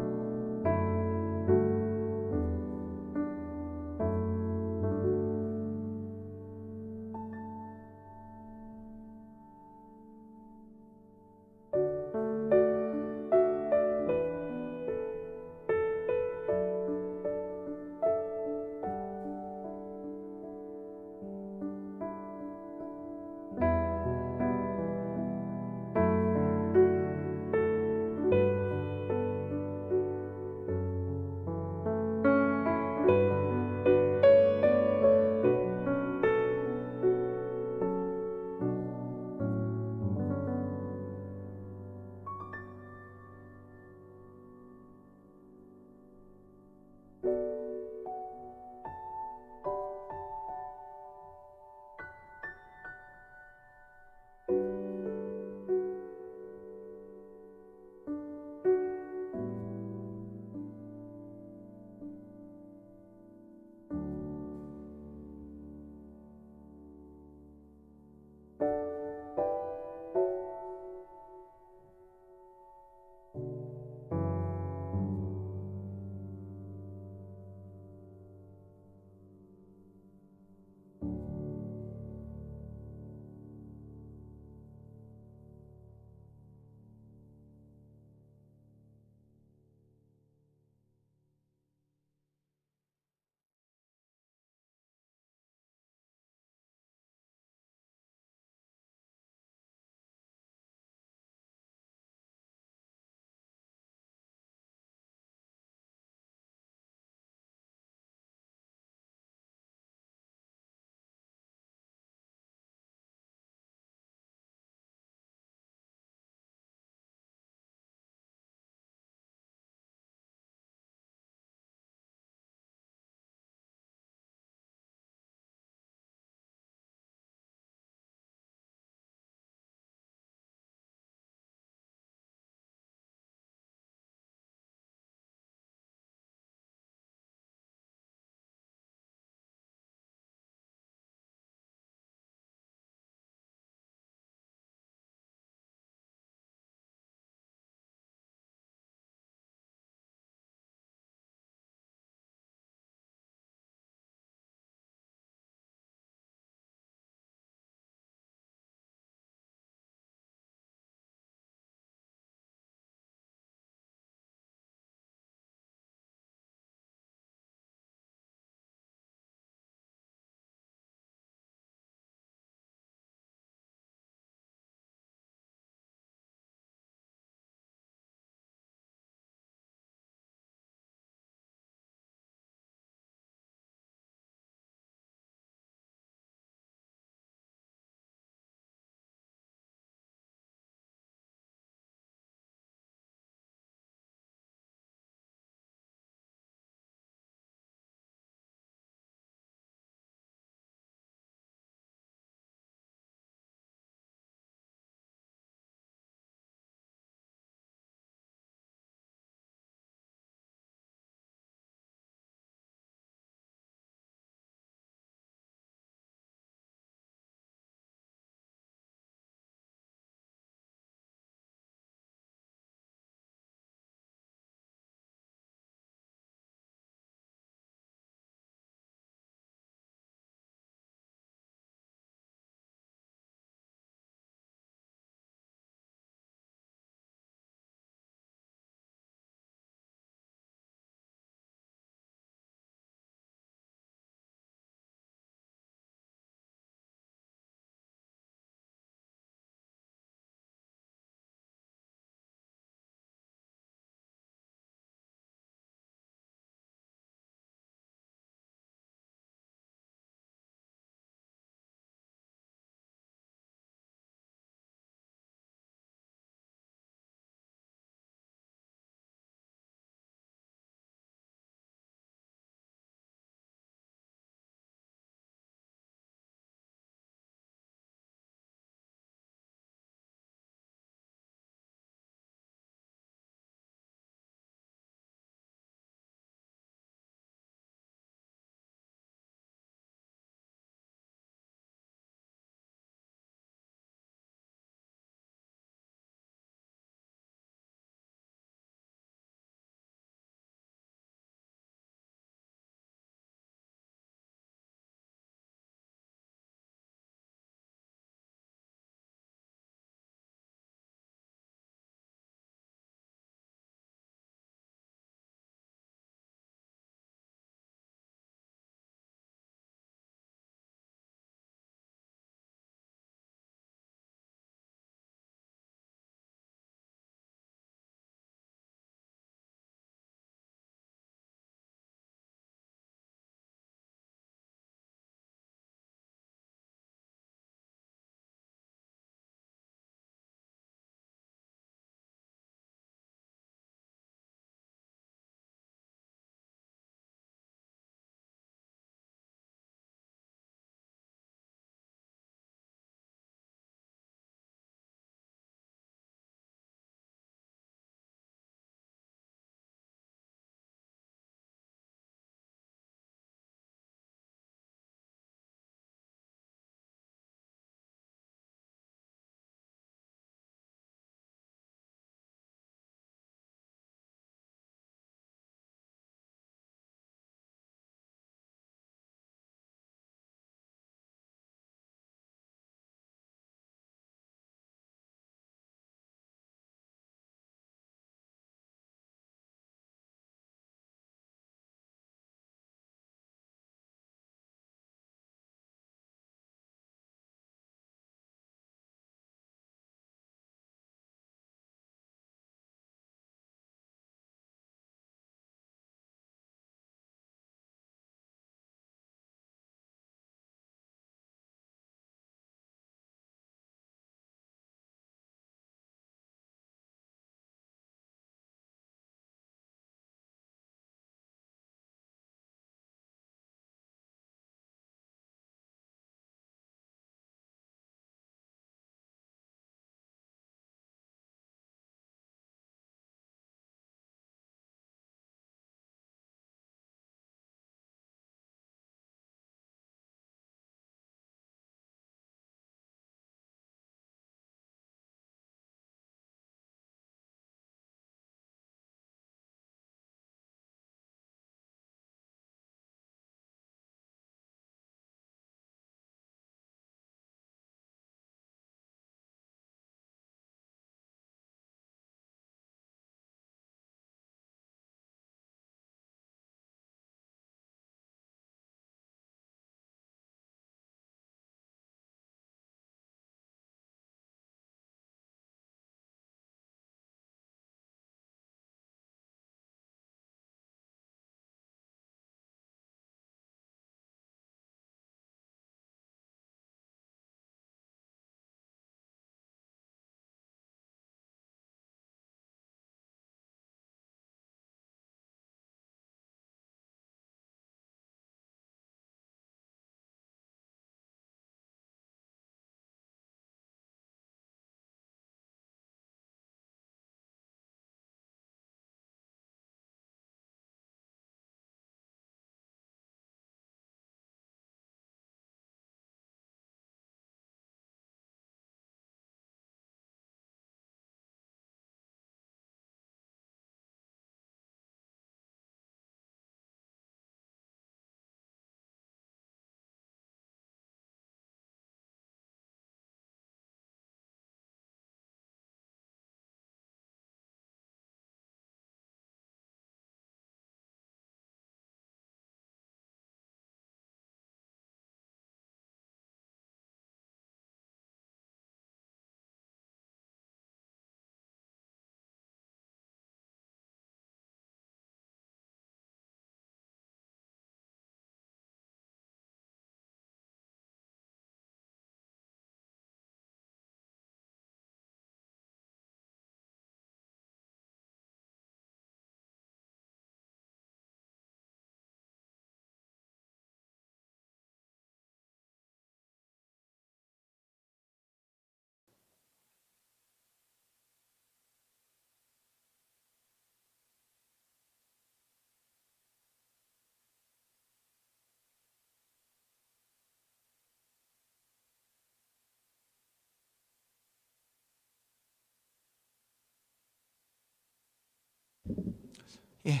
S1: 예,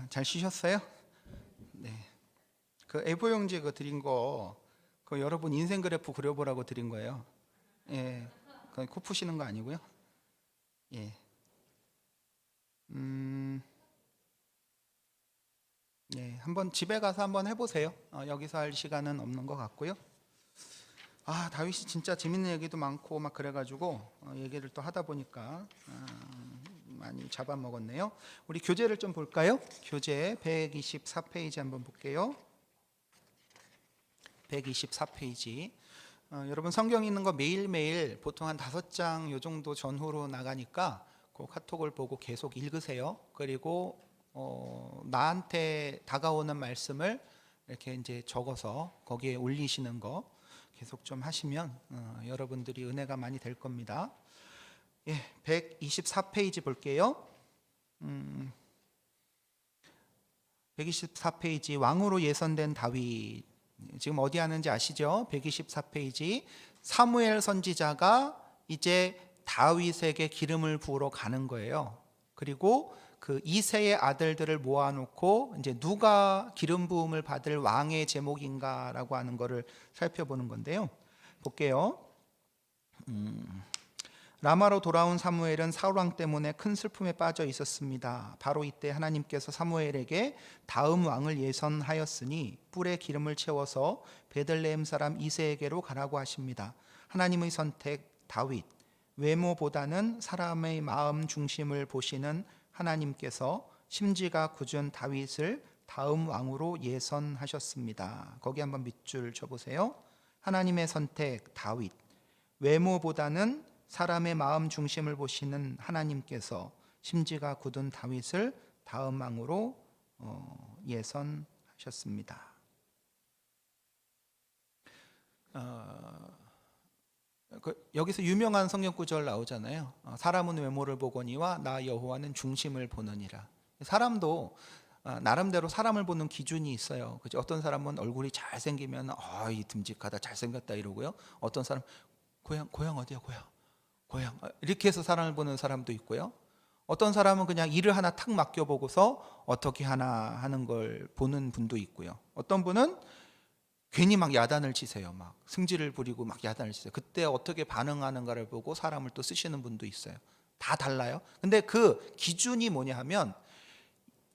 S1: 잘 쉬셨어요? 네. 그 A4용지 그 드린 거, 그 여러분 인생 그래프 그려보라고 드린 거예요. 예, 코 푸시는 거 아니고요. 예, 예, 한번 집에 가서 한번 해보세요. 여기서 할 시간은 없는 것 같고요. 다윗이 진짜 재밌는 얘기도 많고 막 그래가지고 얘기를 또 하다 보니까 많이 잡아먹었네요. 우리 교재를 좀 볼까요? 교재 124페이지 한번 볼게요. 124페이지. 여러분 성경 있는 거 매일매일 보통 한 5장 요 정도 전후로 나가니까 그 카톡을 보고 계속 읽으세요. 그리고 나한테 다가오는 말씀을 이렇게 이제 적어서 거기에 올리시는 거 계속 좀 하시면 여러분들이 은혜가 많이 될 겁니다. 예, 124페이지 볼게요. 124페이지 왕으로 예선된 다윗. 지금 어디 하는지 아시죠? 124페이지 사무엘 선지자가 이제 다윗에게 기름을 부으러 가는 거예요. 그리고 그 이세의 아들들을 모아놓고 이제 누가 기름 부음을 받을 왕의 제목인가라고 하는 것을 살펴보는 건데요. 볼게요. 라마로 돌아온 사무엘은 사울 왕 때문에 큰 슬픔에 빠져 있었습니다. 바로 이때 하나님께서 사무엘에게 다음 왕을 예선하였으니 뿔에 기름을 채워서 베들레헴 사람 이새에게로 가라고 하십니다. 하나님의 선택 다윗. 외모보다는 사람의 마음 중심을 보시는 하나님께서 심지가 굳은 다윗을 다음 왕으로 예선하셨습니다. 거기 한번 밑줄 쳐보세요. 하나님의 선택 다윗. 외모보다는 사람의 마음 중심을 보시는 하나님께서 심지가 굳은 다윗을 다음 왕으로 예선하셨습니다. 여기서 유명한 성경 구절 나오잖아요. 사람은 외모를 보거니와 나 여호와는 중심을 보느니라. 사람도 나름대로 사람을 보는 기준이 있어요. 그죠? 어떤 사람은 얼굴이 잘생기면 이 듬직하다 잘생겼다 이러고요. 어떤 사람 고향 어디야 고향 이렇게 해서 사람을 보는 사람도 있고요. 어떤 사람은 그냥 일을 하나 탁 맡겨보고서 어떻게 하나 하는 걸 보는 분도 있고요. 어떤 분은 괜히 막 야단을 치세요. 막 승질을 부리고 막 야단을 치세요. 그때 어떻게 반응하는가를 보고 사람을 또 쓰시는 분도 있어요. 다 달라요. 근데 그 기준이 뭐냐 하면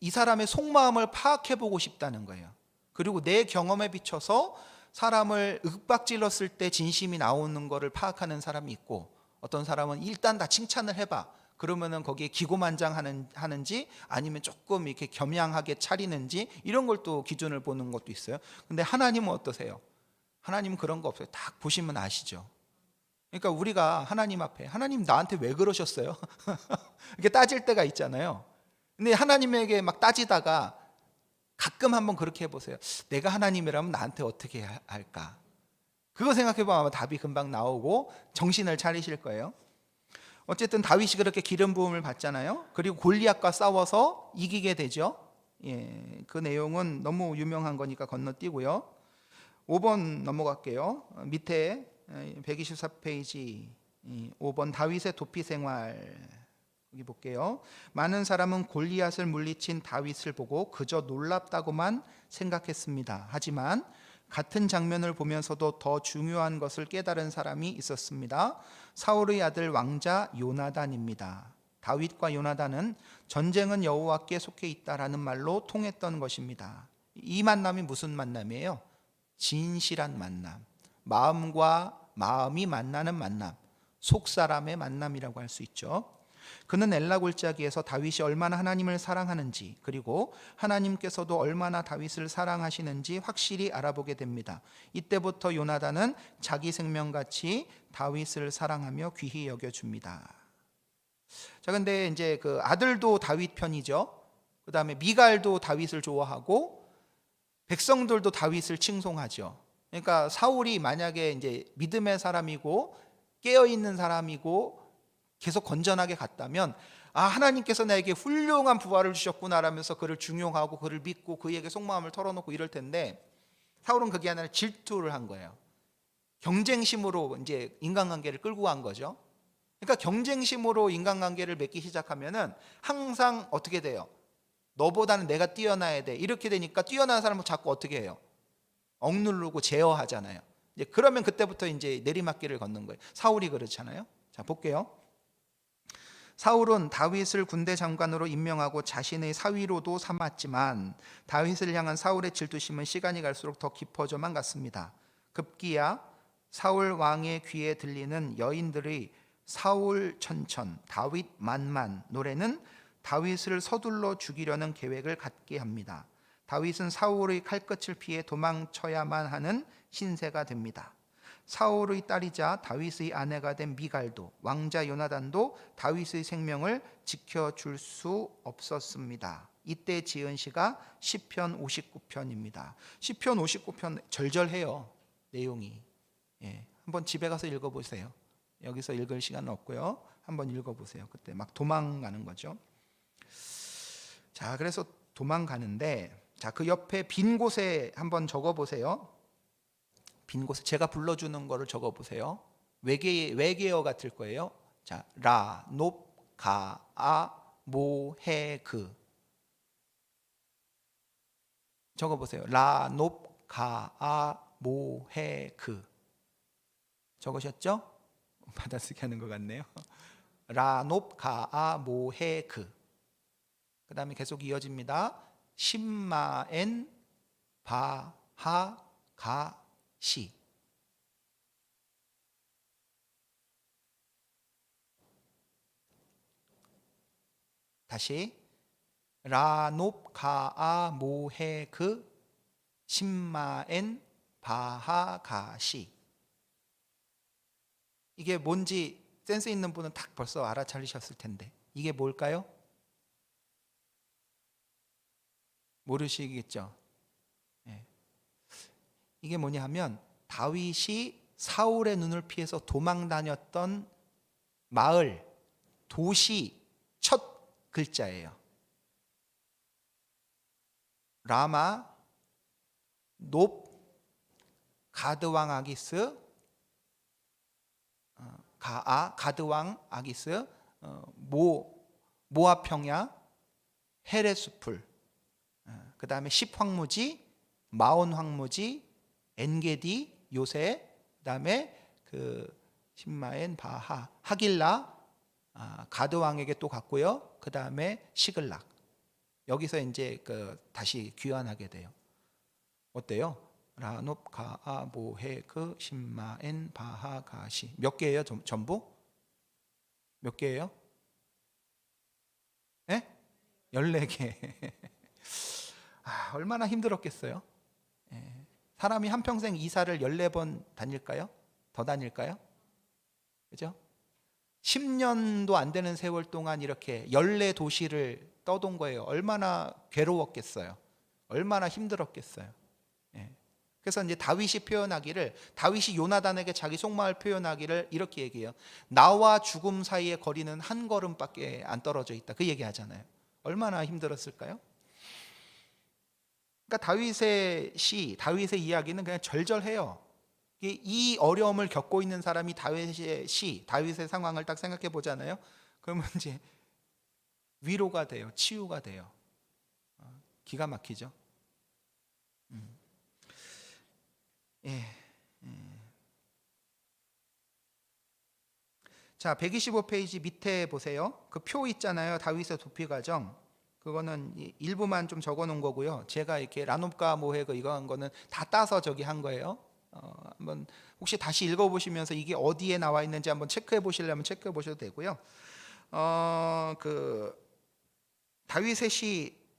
S1: 이 사람의 속마음을 파악해 보고 싶다는 거예요. 그리고 내 경험에 비춰서 사람을 윽박질렀을 때 진심이 나오는 거를 파악하는 사람이 있고, 어떤 사람은 일단 다 칭찬을 해봐. 그러면은 거기에 기고만장하는지 아니면 조금 이렇게 겸양하게 차리는지 이런 걸 또 기준을 보는 것도 있어요. 근데 하나님은 어떠세요? 하나님은 그런 거 없어요. 딱 보시면 아시죠. 그러니까 우리가 하나님 앞에 하나님 나한테 왜 그러셨어요? 이렇게 따질 때가 있잖아요. 근데 하나님에게 막 따지다가 가끔 한번 그렇게 해보세요. 내가 하나님이라면 나한테 어떻게 할까? 그거 생각해보면 아마 답이 금방 나오고 정신을 차리실 거예요. 어쨌든 다윗이 그렇게 기름 부음을 받잖아요. 그리고 골리앗과 싸워서 이기게 되죠. 예, 그 내용은 너무 유명한 거니까 건너뛰고요. 5번 넘어갈게요. 밑에 124페이지 5번 다윗의 도피 생활 여기 볼게요. 많은 사람은 골리앗을 물리친 다윗을 보고 그저 놀랍다고만 생각했습니다. 하지만 같은 장면을 보면서도 더 중요한 것을 깨달은 사람이 있었습니다. 사울의 아들 왕자 요나단입니다. 다윗과 요나단은 전쟁은 여호와께 속해 있다라는 말로 통했던 것입니다. 이 만남이 무슨 만남이에요? 진실한 만남, 마음과 마음이 만나는 만남, 속사람의 만남이라고 할 수 있죠. 그는 엘라 골짜기에서 다윗이 얼마나 하나님을 사랑하는지, 그리고 하나님께서도 얼마나 다윗을 사랑하시는지 확실히 알아보게 됩니다. 이때부터 요나단은 자기 생명같이 다윗을 사랑하며 귀히 여겨줍니다. 자, 근데 이제 그 아들도 다윗 편이죠. 그 다음에 미갈도 다윗을 좋아하고 백성들도 다윗을 칭송하죠. 그러니까 사울이 만약에 이제 믿음의 사람이고 깨어있는 사람이고 계속 건전하게 갔다면 하나님께서 나에게 훌륭한 부활을 주셨구나라면서 그를 중용하고 그를 믿고 그에게 속마음을 털어놓고 이럴 텐데, 사울은 그게 아니라 질투를 한 거예요. 경쟁심으로 이제 인간관계를 끌고 간 거죠. 그러니까 경쟁심으로 인간관계를 맺기 시작하면은 항상 어떻게 돼요? 너보다는 내가 뛰어나야 돼. 이렇게 되니까 뛰어난 사람은 자꾸 어떻게 해요? 억누르고 제어하잖아요. 이제 그러면 그때부터 이제 내리막길을 걷는 거예요. 사울이 그렇잖아요. 자, 볼게요. 사울은 다윗을 군대 장관으로 임명하고 자신의 사위로도 삼았지만 다윗을 향한 사울의 질투심은 시간이 갈수록 더 깊어져만 갔습니다. 급기야 사울 왕의 귀에 들리는 여인들의 사울 천천, 다윗 만만 노래는 다윗을 서둘러 죽이려는 계획을 갖게 합니다. 다윗은 사울의 칼끝을 피해 도망쳐야만 하는 신세가 됩니다. 사울의 딸이자 다윗의 아내가 된 미갈도 왕자 요나단도 다윗의 생명을 지켜줄 수 없었습니다. 이때 지은 시가 시편 59편입니다. 시편 59편 절절해요. 내용이. 한번 집에 가서 읽어보세요. 여기서 읽을 시간은 없고요. 한번 읽어보세요. 그때 막 도망가는 거죠. 자, 그래서 도망가는데, 자, 그 옆에 빈 곳에 한번 적어보세요. 빈 곳에 제가 불러주는 거를 적어보세요. 외계어 같을 거예요. 자, 라, 높, 가, 아, 모, 해, 그. 적어보세요. 라, 높, 가, 아, 모, 해, 그. 적으셨죠? 받아쓰기 하는 것 같네요. 라, 높, 가, 아, 모, 해, 그. 그 다음에 계속 이어집니다. 심마엔, 바, 하, 가, 시. 다시 라노프 가아 모헤 그 심마엔 바하가시. 이게 뭔지 센스 있는 분은 딱 벌써 알아차리셨을 텐데 이게 뭘까요? 모르시겠죠? 이게 뭐냐 하면 다윗이 사울의 눈을 피해서 도망 다녔던 마을, 도시 첫 글자예요. 라마, 높, 가드왕 아기스, 가아, 가드왕 아기스, 모압 평야, 헤레수풀, 그 다음에 십황무지, 마온 황무지, 엔게디, 요새, 그 다음에 그 신마엔 바하, 하길라, 가드 왕에게 또 갔고요. 그 다음에 시글락. 여기서 이제 다시 귀환하게 돼요. 어때요? 라노프 가아 모헤 그 신마엔 바하 가시. 몇 개예요? 전부? 몇 개예요? 네? 14개. 얼마나 힘들었겠어요? 사람이 한평생 이사를 14번 다닐까요? 더 다닐까요? 그죠? 10년도 안 되는 세월 동안 이렇게 14도시를 떠돈 거예요. 얼마나 괴로웠겠어요. 얼마나 힘들었겠어요. 그래서 이제 다윗이 표현하기를, 다윗이 요나단에게 자기 속마음을 표현하기를 이렇게 얘기해요. 나와 죽음 사이의 거리는 한 걸음밖에 안 떨어져 있다. 그 얘기 하잖아요. 얼마나 힘들었을까요? 그러니까 다윗의 시, 다윗의 이야기는 그냥 절절해요. 이 어려움을 겪고 있는 사람이 다윗의 시, 다윗의 상황을 딱 생각해 보잖아요. 그러면 이제 위로가 돼요. 치유가 돼요. 기가 막히죠. 자, 125페이지 밑에 보세요. 그 표 있잖아요. 다윗의 도피 과정. 그거는 일부만 좀 적어 놓은 거고요. 제가 이렇게 라노프가 모헤그 이거 한 거는 다 따서 저기 한 거예요. 한번 혹시 다시 읽어보시면서 이게 어디에 나와 있는지 한번 체크해 보시려면 체크해 보셔도 되고요. 그 다윗의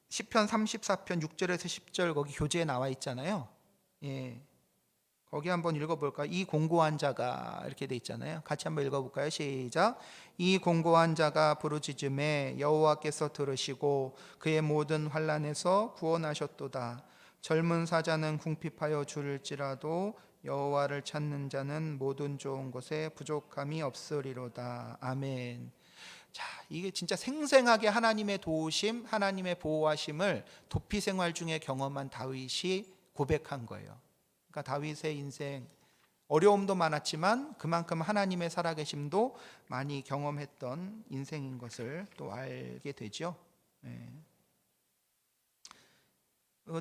S1: 시편 34편 6절에서 10절 거기 교재에 나와 있잖아요. 거기 한번 읽어볼까요? 이 공고한 자가 이렇게 돼 있잖아요. 같이 한번 읽어볼까요? 시작. 이 공고한 자가 부르짖음에 여호와께서 들으시고 그의 모든 환난에서 구원하셨도다. 젊은 사자는 궁핍하여 줄일지라도 여호와를 찾는 자는 모든 좋은 것에 부족함이 없으리로다. 아멘. 자, 이게 진짜 생생하게 하나님의 도우심, 하나님의 보호하심을 도피 생활 중에 경험한 다윗이 고백한 거예요. 그러니까 다윗의 인생 어려움도 많았지만 그만큼 하나님의 살아계심도 많이 경험했던 인생인 것을 또 알게 되죠.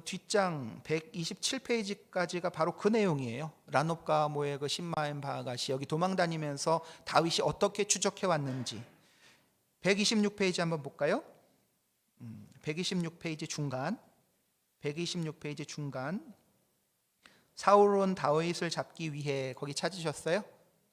S1: 뒷장 127페이지까지가 바로 그 내용이에요. 라놉과 모의 그 신마엔 바가시, 여기 도망 다니면서 다윗이 어떻게 추적해 왔는지. 126페이지 한번 볼까요? 126페이지 중간. 126페이지 중간. 사울은 다윗을 잡기 위해, 거기 찾으셨어요?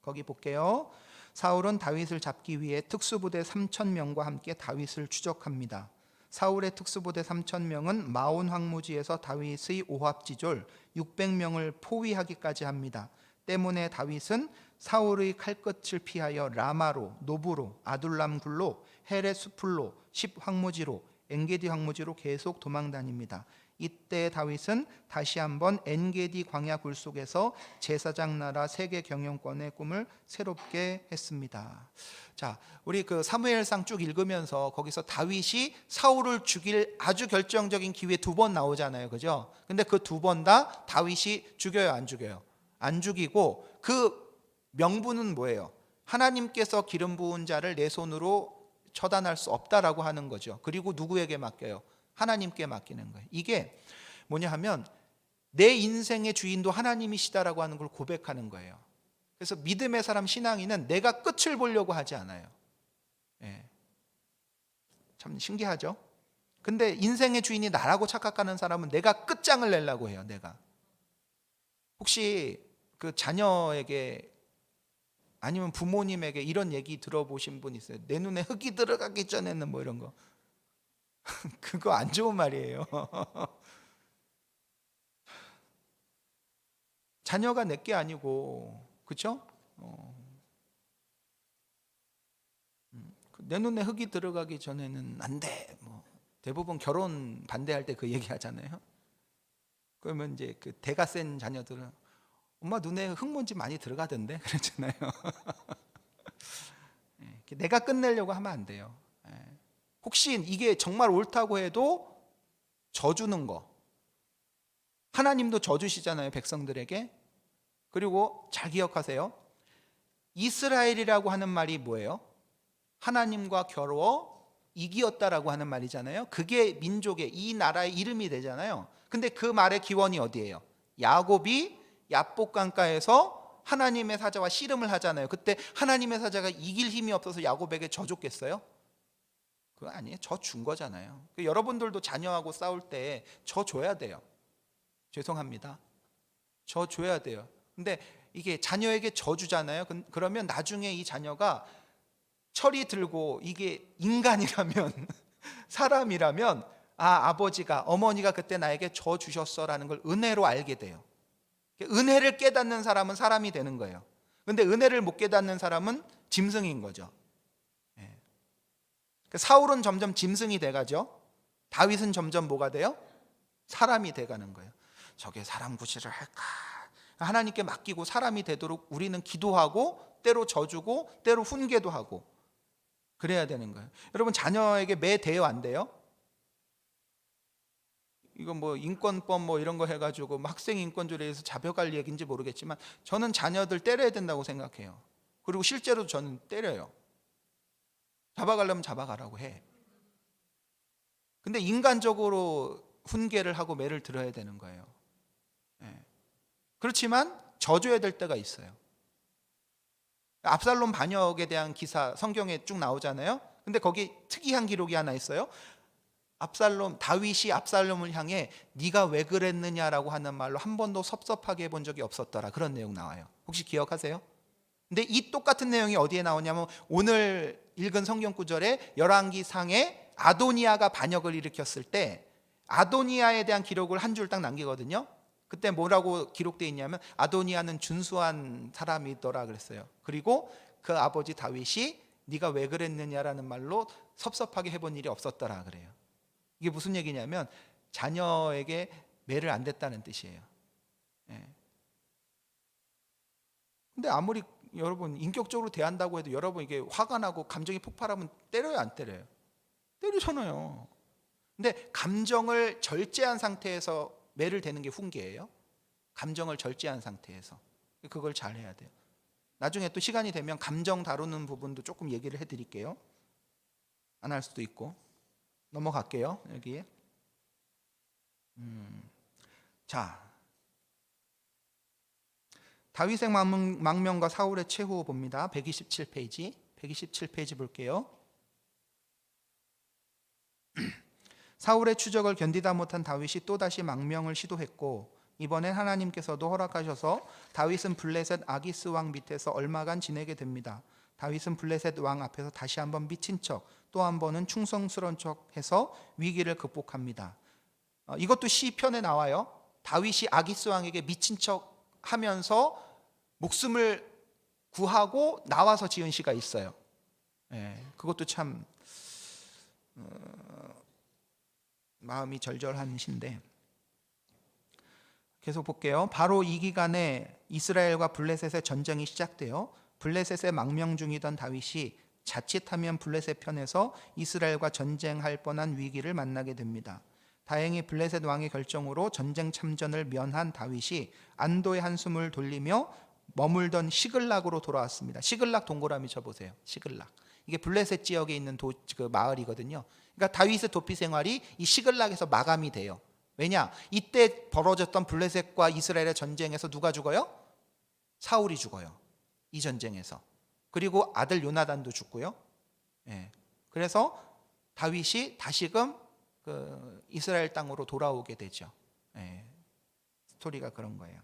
S1: 거기 볼게요. 사울은 다윗을 잡기 위해 특수부대 3,000명과 함께 다윗을 추적합니다. 사울의 특수부대 3,000명은 마온 황무지에서 다윗의 오합지졸 600명을 포위하기까지 합니다. 때문에 다윗은 사울의 칼끝을 피하여 라마로, 노브로, 아둘람 굴로, 헤렛 수풀로, 십 황무지로, 엔게디 황무지로 계속 도망다닙니다. 이때 다윗은 다시 한번 엔게디 광야 굴속에서 제사장 나라 세계 경영권의 꿈을 새롭게 했습니다. 자, 우리 그 사무엘상 쭉 읽으면서 거기서 다윗이 사울을 죽일 아주 결정적인 기회 두 번 나오잖아요, 그죠? 근데 그 두 번 다 다윗이 죽여요, 안 죽여요? 안 죽이고, 그 명분은 뭐예요? 하나님께서 기름 부은 자를 내 손으로 처단할 수 없다라고 하는 거죠. 그리고 누구에게 맡겨요? 하나님께 맡기는 거예요. 이게 뭐냐 하면 내 인생의 주인도 하나님이시다라고 하는 걸 고백하는 거예요. 그래서 믿음의 사람, 신앙인은 내가 끝을 보려고 하지 않아요. 예. 참 신기하죠? 근데 인생의 주인이 나라고 착각하는 사람은 내가 끝장을 내려고 해요. 내가. 혹시 그 자녀에게 아니면 부모님에게 이런 얘기 들어보신 분 있어요? 내 눈에 흙이 들어가기 전에는 뭐 이런 거. 그거 안 좋은 말이에요. 자녀가 내 게 아니고, 그렇죠? 내 눈에 흙이 들어가기 전에는 안 돼. 뭐 대부분 결혼 반대할 때 그 얘기하잖아요. 그러면 이제 그 대가 센 자녀들은 엄마 눈에 흙먼지 많이 들어가던데 그랬잖아요. 내가 끝내려고 하면 안 돼요. 혹시 이게 정말 옳다고 해도 져주는 거. 하나님도 져주시잖아요, 백성들에게. 그리고 잘 기억하세요. 이스라엘이라고 하는 말이 뭐예요? 하나님과 겨루어 이기었다라고 하는 말이잖아요. 그게 민족의, 이 나라의 이름이 되잖아요. 근데 그 말의 기원이 어디예요? 야곱이 야복강가에서 하나님의 사자와 씨름을 하잖아요. 그때 하나님의 사자가 이길 힘이 없어서 야곱에게 져줬겠어요? 그거 아니에요. 저 준 거잖아요. 여러분들도 자녀하고 싸울 때 저 줘야 돼요. 죄송합니다. 저 줘야 돼요. 근데 이게 자녀에게 저 주잖아요. 그러면 나중에 이 자녀가 철이 들고 이게 인간이라면 사람이라면 아버지가 어머니가 그때 나에게 저 주셨어라는 걸 은혜로 알게 돼요. 은혜를 깨닫는 사람은 사람이 되는 거예요. 근데 은혜를 못 깨닫는 사람은 짐승인 거죠. 사울은 점점 짐승이 돼가죠. 다윗은 점점 뭐가 돼요? 사람이 돼가는 거예요. 저게 사람 구실을 할까? 하나님께 맡기고 사람이 되도록 우리는 기도하고 때로 져주고 때로 훈계도 하고 그래야 되는 거예요. 여러분 자녀에게 매 돼요, 안 돼요? 이거 뭐 인권법 뭐 이런 거 해가지고 학생 인권조례에서 잡혀갈 얘기인지 모르겠지만 저는 자녀들 때려야 된다고 생각해요. 그리고 실제로 저는 때려요. 잡아가려면 잡아가라고 해. 근데 인간적으로 훈계를 하고 매를 들어야 되는 거예요. 그렇지만 져줘야 될 때가 있어요. 압살롬 반역에 대한 기사 성경에 쭉 나오잖아요. 근데 거기 특이한 기록이 하나 있어요. 다윗이 압살롬을 향해 네가 왜 그랬느냐라고 하는 말로 한 번도 섭섭하게 해본 적이 없었더라. 그런 내용 나와요. 혹시 기억하세요? 근데 이 똑같은 내용이 어디에 나오냐면 오늘 읽은 성경 구절에 열왕기상에 아도니아가 반역을 일으켰을 때 아도니아에 대한 기록을 한 줄 딱 남기거든요. 그때 뭐라고 기록되어 있냐면 아도니아는 준수한 사람이더라 그랬어요. 그리고 그 아버지 다윗이 네가 왜 그랬느냐라는 말로 섭섭하게 해본 일이 없었더라 그래요. 이게 무슨 얘기냐면 자녀에게 매를 안 댔다는 뜻이에요. 근데 아무리 여러분 인격적으로 대한다고 해도 여러분 이게 화가 나고 감정이 폭발하면 때려요, 안 때려요? 때리잖아요. 근데 감정을 절제한 상태에서 매를 대는 게 훈계예요. 감정을 절제한 상태에서 그걸 잘 해야 돼요. 나중에 또 시간이 되면 감정 다루는 부분도 조금 얘기를 해드릴게요. 안 할 수도 있고. 넘어갈게요. 여기에 자, 다윗의 망명과 사울의 최후 봅니다. 127페이지. 127페이지 볼게요. 사울의 추적을 견디다 못한 다윗이 또다시 망명을 시도했고, 이번엔 하나님께서도 허락하셔서 다윗은 블레셋 아기스 왕 밑에서 얼마간 지내게 됩니다. 다윗은 블레셋 왕 앞에서 다시 한번 미친 척, 또 한 번은 충성스러운 척 해서 위기를 극복합니다. 이것도 시편에 나와요. 다윗이 아기스 왕에게 미친 척 하면서 목숨을 구하고 나와서 지은 시가 있어요. 그것도 참 마음이 절절한 시인데, 계속 볼게요. 바로 이 기간에 이스라엘과 블레셋의 전쟁이 시작되어 블레셋에 망명 중이던 다윗이 자칫하면 블레셋 편에서 이스라엘과 전쟁할 뻔한 위기를 만나게 됩니다. 다행히 블레셋 왕의 결정으로 전쟁 참전을 면한 다윗이 안도의 한숨을 돌리며 머물던 시글락으로 돌아왔습니다. 시글락 동그라미 쳐보세요. 시글락. 이게 블레셋 지역에 있는 그 마을이거든요. 그러니까 다윗의 도피 생활이 이 시글락에서 마감이 돼요. 왜냐? 이때 벌어졌던 블레셋과 이스라엘의 전쟁에서 누가 죽어요? 사울이 죽어요. 이 전쟁에서. 그리고 아들 요나단도 죽고요. 그래서 다윗이 다시금 그 이스라엘 땅으로 돌아오게 되죠. 스토리가 그런 거예요.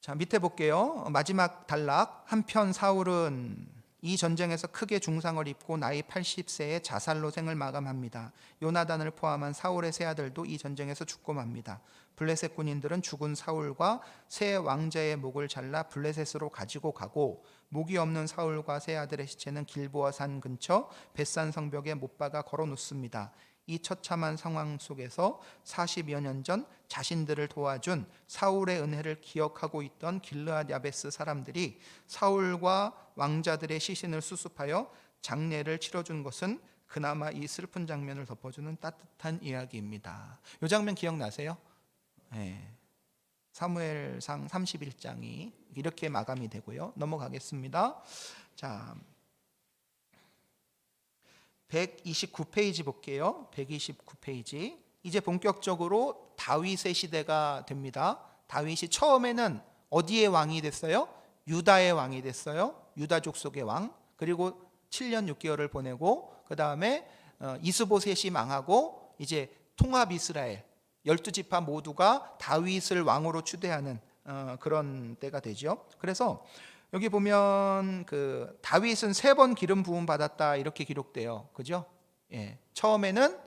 S1: 자, 밑에 볼게요. 마지막 단락. 한편 사울은 이 전쟁에서 크게 중상을 입고 나이 80세에 자살로 생을 마감합니다. 요나단을 포함한 사울의 세 아들도 이 전쟁에서 죽고 맙니다. 블레셋 군인들은 죽은 사울과 세 왕자의 목을 잘라 블레셋으로 가지고 가고, 목이 없는 사울과 세 아들의 시체는 길보아 산 근처 벳산 성벽에 못 박아 걸어 놓습니다. 이 처참한 상황 속에서 40여 년 전 자신들을 도와준 사울의 은혜를 기억하고 있던 길르앗 야베스 사람들이 사울과 왕자들의 시신을 수습하여 장례를 치러준 것은 그나마 이 슬픈 장면을 덮어주는 따뜻한 이야기입니다. 이 장면 기억나세요? 사무엘상 31장이 이렇게 마감이 되고요. 넘어가겠습니다. 자, 129페이지 볼게요. 129페이지. 이제 본격적으로 다윗의 시대가 됩니다. 다윗이 처음에는 어디의 왕이 됐어요? 유다의 왕이 됐어요. 유다 족속의 왕. 그리고 7년 6개월을 보내고, 그 다음에 이스보셋이 망하고 이제 통합 이스라엘 12지파 모두가 다윗을 왕으로 추대하는 그런 때가 되죠. 그래서 여기 보면 그 다윗은 3번 기름 부음 받았다 이렇게 기록돼요. 그죠? 처음에는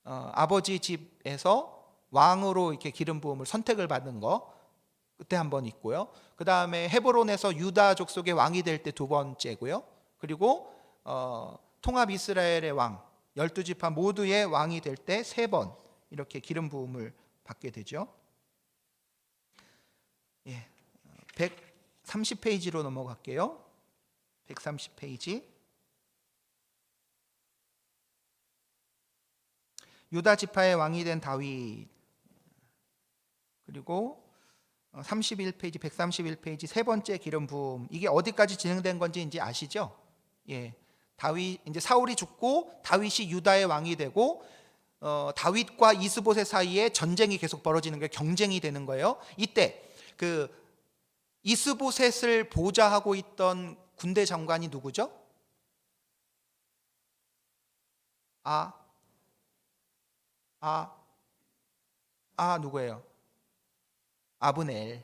S1: 아버지 집에서 왕으로 이렇게 기름 부음을 선택을 받은 거 그때 한 번 있고요. 그 다음에 헤브론에서 유다 족속의 왕이 될 때 2번째고요. 그리고 통합 이스라엘의 왕 12지파 모두의 왕이 될 때 3번 이렇게 기름 부음을 받게 되죠. 130페이지로 넘어갈게요. 130페이지. 유다 지파의 왕이 된 다윗. 그리고 31페이지, 131페이지 세 번째 기름 부음. 이게 어디까지 진행된 건지 이제 아시죠? 다윗 이제 사울이 죽고 다윗이 유다의 왕이 되고 다윗과 이스보셋 사이에 전쟁이 계속 벌어지는 거예요. 경쟁이 되는 거예요. 이때 그 이스보셋을 보좌하고 있던 군대 장관이 누구죠? 누구예요? 아브넬.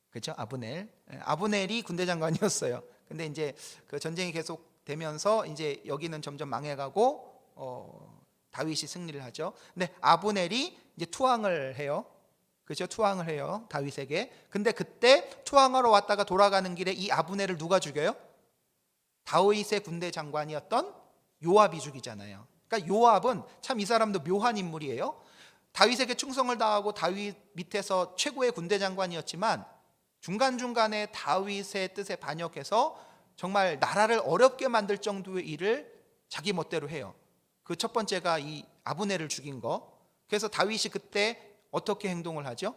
S1: 그렇죠? 아브넬이 군대 장관이었어요. 근데 이제 그 전쟁이 계속 되면서 이제 여기는 점점 망해가고 다윗이 승리를 하죠. 근데 아브넬이 이제 투항을 해요. 그죠? 투항을 해요. 다윗에게. 근데 그때 투항하러 왔다가 돌아가는 길에 이 아브넬을 누가 죽여요? 다윗의 군대 장관이었던 요압이 죽이잖아요. 그러니까 요압은 참 이 사람도 묘한 인물이에요. 다윗에게 충성을 다하고 다윗 밑에서 최고의 군대 장관이었지만 중간중간에 다윗의 뜻에 반역해서 정말 나라를 어렵게 만들 정도의 일을 자기 멋대로 해요. 그 첫 번째가 이 아브넬을 죽인 거. 그래서 다윗이 그때 어떻게 행동을 하죠?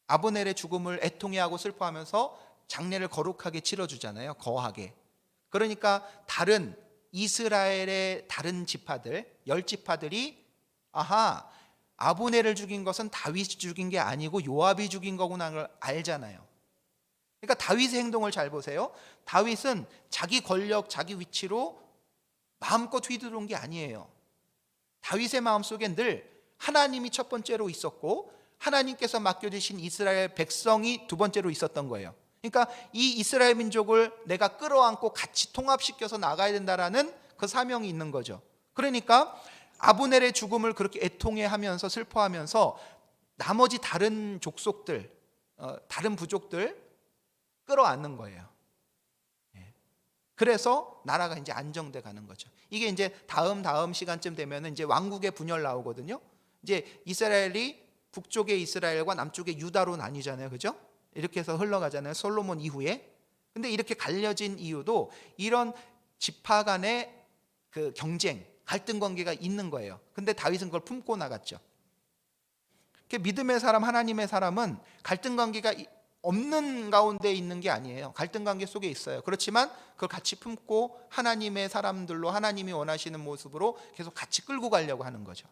S1: 아브넬의 죽음을 애통해하고 슬퍼하면서 장례를 거룩하게 치러주잖아요. 거하게. 그러니까 다른 이스라엘의 다른 지파들 10지파들이 아하, 아브넬을 죽인 것은 다윗이 죽인 게 아니고 요압이 죽인 거구나 걸 알잖아요. 그러니까 다윗의 행동을 잘 보세요. 다윗은 자기 권력, 자기 위치로 마음껏 휘두른 게 아니에요. 다윗의 마음속에 늘 하나님이 첫 번째로 있었고 하나님께서 맡겨주신 이스라엘 백성이 두 번째로 있었던 거예요. 그러니까 이 이스라엘 민족을 내가 끌어안고 같이 통합시켜서 나가야 된다라는 그 사명이 있는 거죠. 그러니까 아브넬의 죽음을 그렇게 애통해하면서 슬퍼하면서 나머지 다른 족속들, 다른 부족들 끌어안는 거예요. 그래서 나라가 이제 안정돼 가는 거죠. 이게 이제 다음 시간쯤 되면 이제 왕국의 분열 나오거든요. 이제 이스라엘이 북쪽의 이스라엘과 남쪽의 유다로 나뉘잖아요, 그죠? 이렇게 해서 흘러가잖아요, 솔로몬 이후에. 근데 이렇게 갈려진 이유도 이런 지파 간의 그 경쟁, 갈등 관계가 있는 거예요. 근데 다윗은 그걸 품고 나갔죠. 믿음의 사람, 하나님의 사람은 갈등 관계가 없는 가운데 있는 게 아니에요. 갈등 관계 속에 있어요. 그렇지만 그걸 같이 품고 하나님의 사람들로 하나님이 원하시는 모습으로 계속 같이 끌고 가려고 하는 거죠.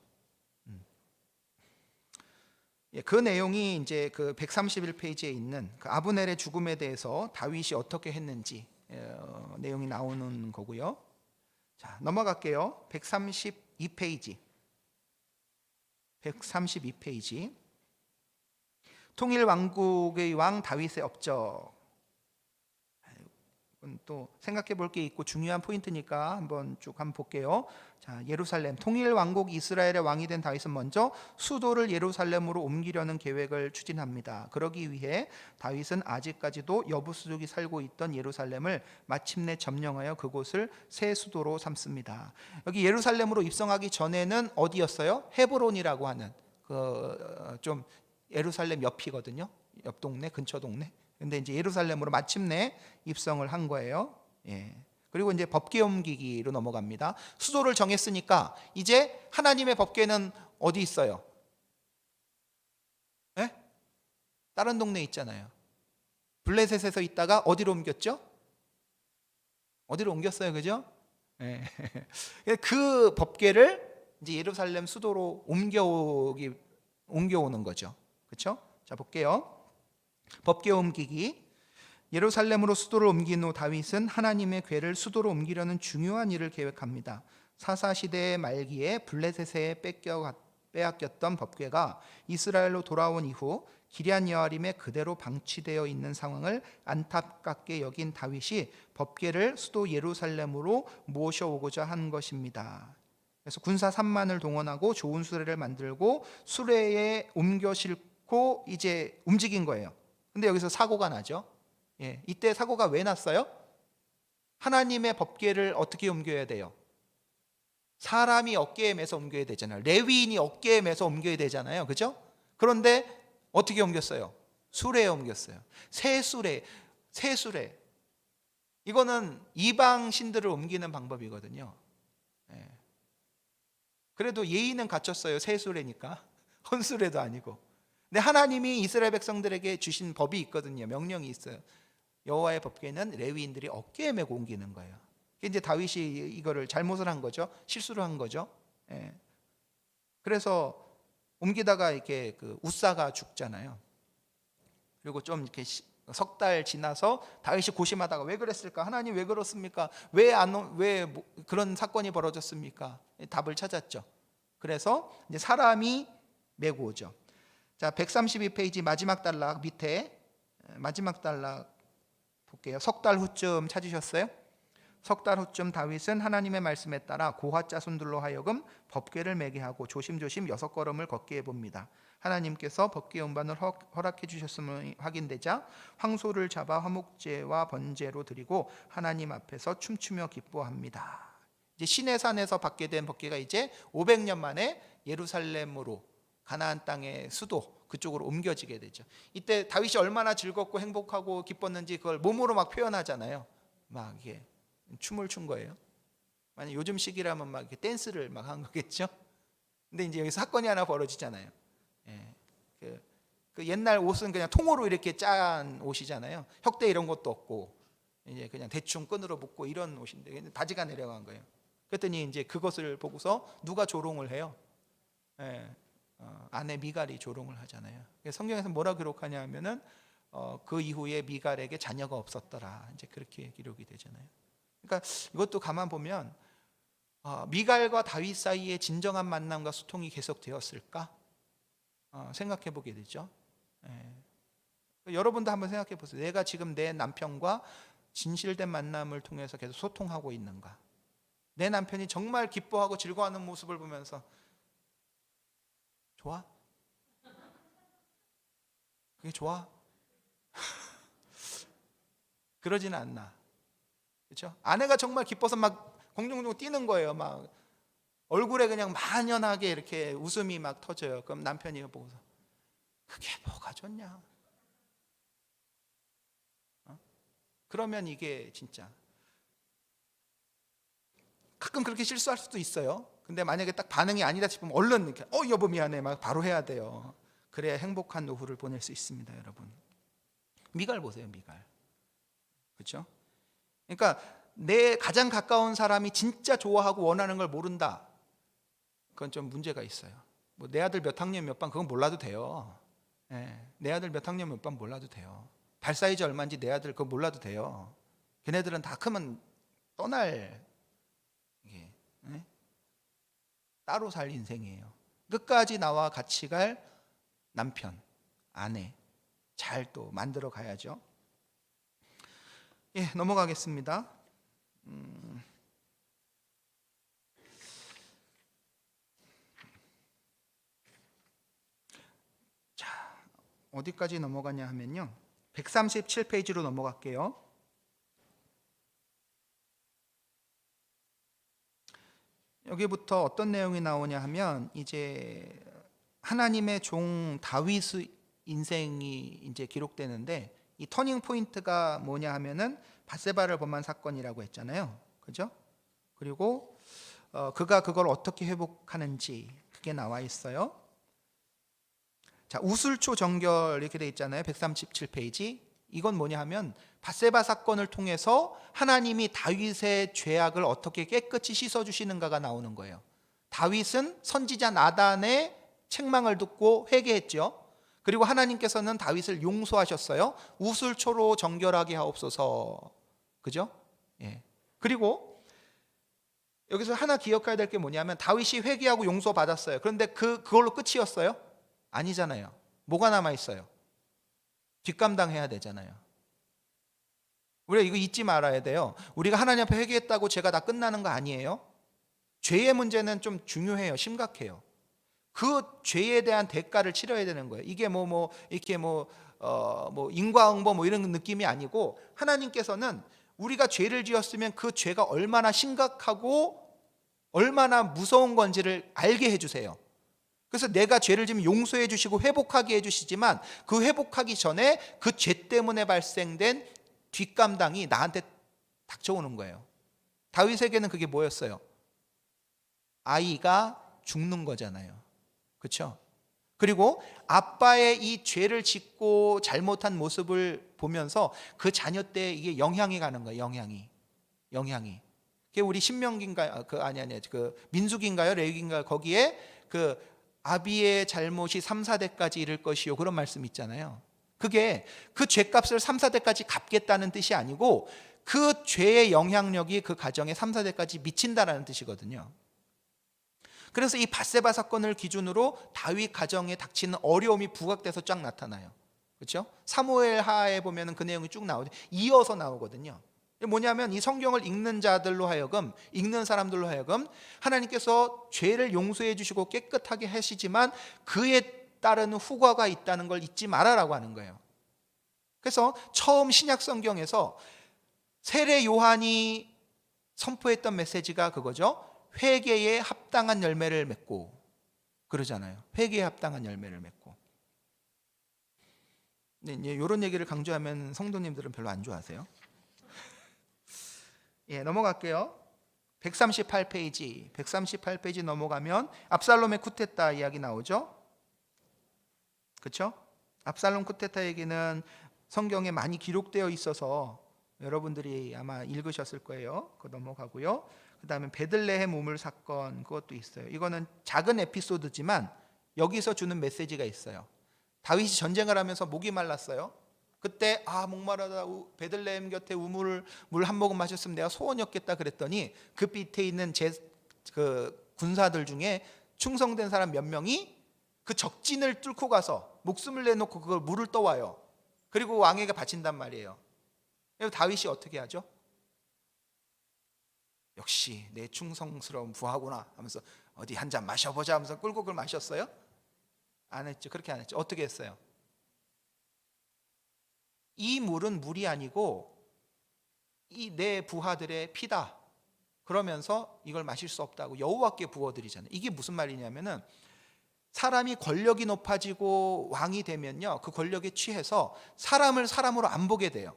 S1: 그 내용이 이제 그 131페이지에 있는 그 아브넬의 죽음에 대해서 다윗이 어떻게 했는지 내용이 나오는 거고요. 자, 넘어갈게요. 132페이지. 통일 왕국의 왕 다윗의 업적. 또 생각해 볼 게 있고 중요한 포인트니까 한번 볼게요. 자, 예루살렘 통일 왕국 이스라엘의 왕이 된 다윗은 먼저 수도를 예루살렘으로 옮기려는 계획을 추진합니다. 그러기 위해 다윗은 아직까지도 여부수족이 살고 있던 예루살렘을 마침내 점령하여 그곳을 새 수도로 삼습니다. 여기 예루살렘으로 입성하기 전에는 어디였어요? 헤브론이라고 하는 좀 예루살렘 옆이거든요. 옆 동네, 근처 동네. 근데 이제 예루살렘으로 마침내 입성을 한 거예요. 그리고 이제 법궤 옮기기로 넘어갑니다. 수도를 정했으니까 이제 하나님의 법궤는 어디 있어요? 다른 동네에 있잖아요. 블레셋에서 있다가 어디로 옮겼죠? 어디로 옮겼어요, 그죠? 그 법궤를 이제 예루살렘 수도로 옮겨오는 거죠. 그렇죠? 자, 볼게요. 법궤 옮기기. 예루살렘으로 수도를 옮긴 후 다윗은 하나님의 궤를 수도로 옮기려는 중요한 일을 계획합니다. 사사시대의 말기에 블레셋에 빼앗겼던 법궤가 이스라엘로 돌아온 이후 기럇 여아림에 그대로 방치되어 있는 상황을 안타깝게 여긴 다윗이 법궤를 수도 예루살렘으로 모셔오고자 한 것입니다. 그래서 군사 3만을 동원하고 좋은 수레를 만들고 수레에 옮겨 싣고 이제 움직인 거예요. 근데 여기서 사고가 나죠. 이때 사고가 왜 났어요? 하나님의 법궤를 어떻게 옮겨야 돼요? 사람이 어깨에 메서 옮겨야 되잖아요. 레위인이 어깨에 메서 옮겨야 되잖아요. 그죠? 그런데 어떻게 옮겼어요? 수레에 옮겼어요. 새 수레. 이거는 이방 신들을 옮기는 방법이거든요. 그래도 예의는 갖췄어요. 새 수레니까. 헌수레도 아니고. 근데 하나님이 이스라엘 백성들에게 주신 법이 있거든요. 명령이 있어요. 여호와의 법궤는 레위인들이 어깨에 메고 옮기는 거예요. 이제 다윗이 이거를 잘못을 한 거죠. 실수를 한 거죠. 그래서 옮기다가 이렇게 그 웃사가 죽잖아요. 그리고 좀 이렇게 석 달 지나서 다윗이 고심하다가 왜 그랬을까? 하나님 왜 그렇습니까? 왜 그런 사건이 벌어졌습니까? 답을 찾았죠. 그래서 이제 사람이 메고 오죠. 자, 132페이지 마지막 단락 밑에 마지막 단락 볼게요. 석 달 후쯤 찾으셨어요? 석 달 후쯤 다윗은 하나님의 말씀에 따라 고핫 자손들로 하여금 법궤를 메게 하고 조심조심 6걸음을 걷게 해봅니다. 하나님께서 법궤 운반을 허락해 주셨음을 확인되자 황소를 잡아 화목제와 번제로 드리고 하나님 앞에서 춤추며 기뻐합니다. 이제 시내산에서 받게 된 법궤가 이제 500년 만에 예루살렘으로 가나안 땅의 수도 그쪽으로 옮겨지게 되죠. 이때 다윗이 얼마나 즐겁고 행복하고 기뻤는지 그걸 몸으로 막 표현하잖아요. 막 이게 춤을 춘 거예요. 만약 요즘 시기라면 막 이렇게 댄스를 막 한 거겠죠. 근데 이제 여기서 사건이 하나 벌어지잖아요. 그 옛날 옷은 그냥 통으로 이렇게 짠 옷이잖아요. 혁대 이런 것도 없고 이제 그냥 대충 끈으로 묶고 이런 옷인데 바지가 내려간 거예요. 그랬더니 이제 그것을 보고서 누가 조롱을 해요. 예, 아내 미갈이 조롱을 하잖아요. 성경에서 뭐라 기록하냐 하면은 그 이후에 미갈에게 자녀가 없었더라. 이제 그렇게 기록이 되잖아요. 그러니까 이것도 가만 보면 미갈과 다윗 사이에 진정한 만남과 소통이 계속되었을까? 생각해 보게 되죠. 예. 여러분도 한번 생각해 보세요. 내가 지금 내 남편과 진실된 만남을 통해서 계속 소통하고 있는가? 내 남편이 정말 기뻐하고 즐거워하는 모습을 보면서 좋아? 그게 좋아? 그러지는 않나. 그렇죠? 아내가 정말 기뻐서 막 공중공 뛰는 거예요. 막 얼굴에 그냥 만연하게 이렇게 웃음이 막 터져요. 그럼 남편이 보고서 그게 뭐가 좋냐? 그러면 이게 진짜 가끔 그렇게 실수할 수도 있어요. 근데 만약에 딱 반응이 아니다 싶으면 얼른 이렇게 여보 미안해 막 바로 해야 돼요. 그래야 행복한 노후를 보낼 수 있습니다, 여러분. 미갈 보세요, 미갈. 그렇죠? 그러니까 내 가장 가까운 사람이 진짜 좋아하고 원하는 걸 모른다. 그건 좀 문제가 있어요. 뭐 내 아들 몇 학년 몇 반 그건 몰라도 돼요. 내 아들 몇 학년 몇 반 몰라도 돼요. 발 사이즈 얼마인지 내 아들 그거 몰라도 돼요. 걔네들은 다 크면 떠날 이게 따로 살 인생이에요. 끝까지 나와 같이 갈 남편, 아내 잘 또 만들어 가야죠. 넘어가겠습니다. 자, 어디까지 넘어가냐 하면요. 137페이지로 넘어갈게요. 여기부터 어떤 내용이 나오냐 하면 이제 하나님의 종 다윗의 인생이 이제 기록되는데 이 터닝 포인트가 뭐냐 하면은 밧세바를 범한 사건이라고 했잖아요. 그죠? 그리고 그가 그걸 어떻게 회복하는지 그게 나와 있어요. 자, 우슬초 정결 이렇게 돼 있잖아요. 137페이지. 이건 뭐냐 하면 밧세바 사건을 통해서 하나님이 다윗의 죄악을 어떻게 깨끗이 씻어 주시는가가 나오는 거예요. 다윗은 선지자 나단의 책망을 듣고 회개했죠. 그리고 하나님께서는 다윗을 용서하셨어요. 우슬초로 정결하게 하옵소서. 그죠? 예. 그리고 여기서 하나 기억해야 될 게 뭐냐면 다윗이 회개하고 용서받았어요. 그런데 그걸로 끝이었어요? 아니잖아요. 뭐가 남아 있어요? 뒷감당해야 되잖아요. 우리가 이거 잊지 말아야 돼요. 우리가 하나님 앞에 회개했다고 죄가 다 끝나는 거 아니에요. 죄의 문제는 좀 중요해요. 심각해요. 그 죄에 대한 대가를 치러야 되는 거예요. 이게 이렇게 인과응보 이런 느낌이 아니고 하나님께서는 우리가 죄를 지었으면 그 죄가 얼마나 심각하고 얼마나 무서운 건지를 알게 해주세요. 그래서 내가 죄를 지면 용서해 주시고 회복하게 해주시지만 그 회복하기 전에 그 죄 때문에 발생된 뒷감당이 나한테 닥쳐오는 거예요. 다윗에게는 그게 뭐였어요? 아이가 죽는 거잖아요. 그렇죠? 그리고 아빠의 이 죄를 짓고 잘못한 모습을 보면서 그 자녀 때 이게 영향이 가는 거예요. 영향이. 그게 우리 신명기인가요? 그 민수기인가요? 레위기인가요? 거기에 그 아비의 잘못이 3, 4대까지 이를 것이요. 그런 말씀 있잖아요. 그게 그 죄값을 3, 4대까지 갚겠다는 뜻이 아니고 그 죄의 영향력이 그 가정에 3, 4대까지 미친다라는 뜻이거든요. 그래서 이 밧세바 사건을 기준으로 다윗 가정에 닥치는 어려움이 부각돼서 쫙 나타나요. 그렇죠? 사무엘 하에 보면은 그 내용이 쭉 나오죠. 이어서 나오거든요. 뭐냐면 이 성경을 읽는 자들로 하여금, 읽는 사람들로 하여금 하나님께서 죄를 용서해 주시고 깨끗하게 하시지만 그에 따르는 후과가 있다는 걸 잊지 말아라고 하는 거예요. 그래서 처음 신약 성경에서 세례 요한이 선포했던 메시지가 그거죠. 회개에 합당한 열매를 맺고 그러잖아요. 회개에 합당한 열매를 맺고. 근데 이제 이런 얘기를 강조하면 성도님들은 별로 안 좋아하세요. 넘어갈게요. 138페이지 넘어가면 압살롬의 쿠데타 이야기 나오죠. 그렇죠? 압살롬 쿠데타 얘기는 성경에 많이 기록되어 있어서
S2: 여러분들이 아마 읽으셨을 거예요. 그거 넘어가고요. 그 다음에 베들레헴 우물 사건, 그것도 있어요. 이거는 작은 에피소드지만 여기서 주는 메시지가 있어요. 다윗이 전쟁을 하면서 목이 말랐어요. 그때 목마르다, 베들레헴 곁에 우물 물 한 모금 마셨으면 내가 소원이었겠다 그랬더니 그 밑에 있는 그 군사들 중에 충성된 사람 몇 명이 그 적진을 뚫고 가서 목숨을 내놓고 그걸 물을 떠와요. 그리고 왕에게 바친단 말이에요. 그래서 다윗이 어떻게 하죠? 역시 내 충성스러운 부하구나 하면서 어디 한 잔 마셔보자 하면서 끌고 그걸 마셨어요? 안 했죠. 그렇게 안 했죠. 어떻게 했어요? 이 물은 물이 아니고 이 내 부하들의 피다. 그러면서 이걸 마실 수 없다고 여호와께 부어드리잖아요. 이게 무슨 말이냐면은 사람이 권력이 높아지고 왕이 되면요, 그 권력에 취해서 사람을 사람으로 안 보게 돼요.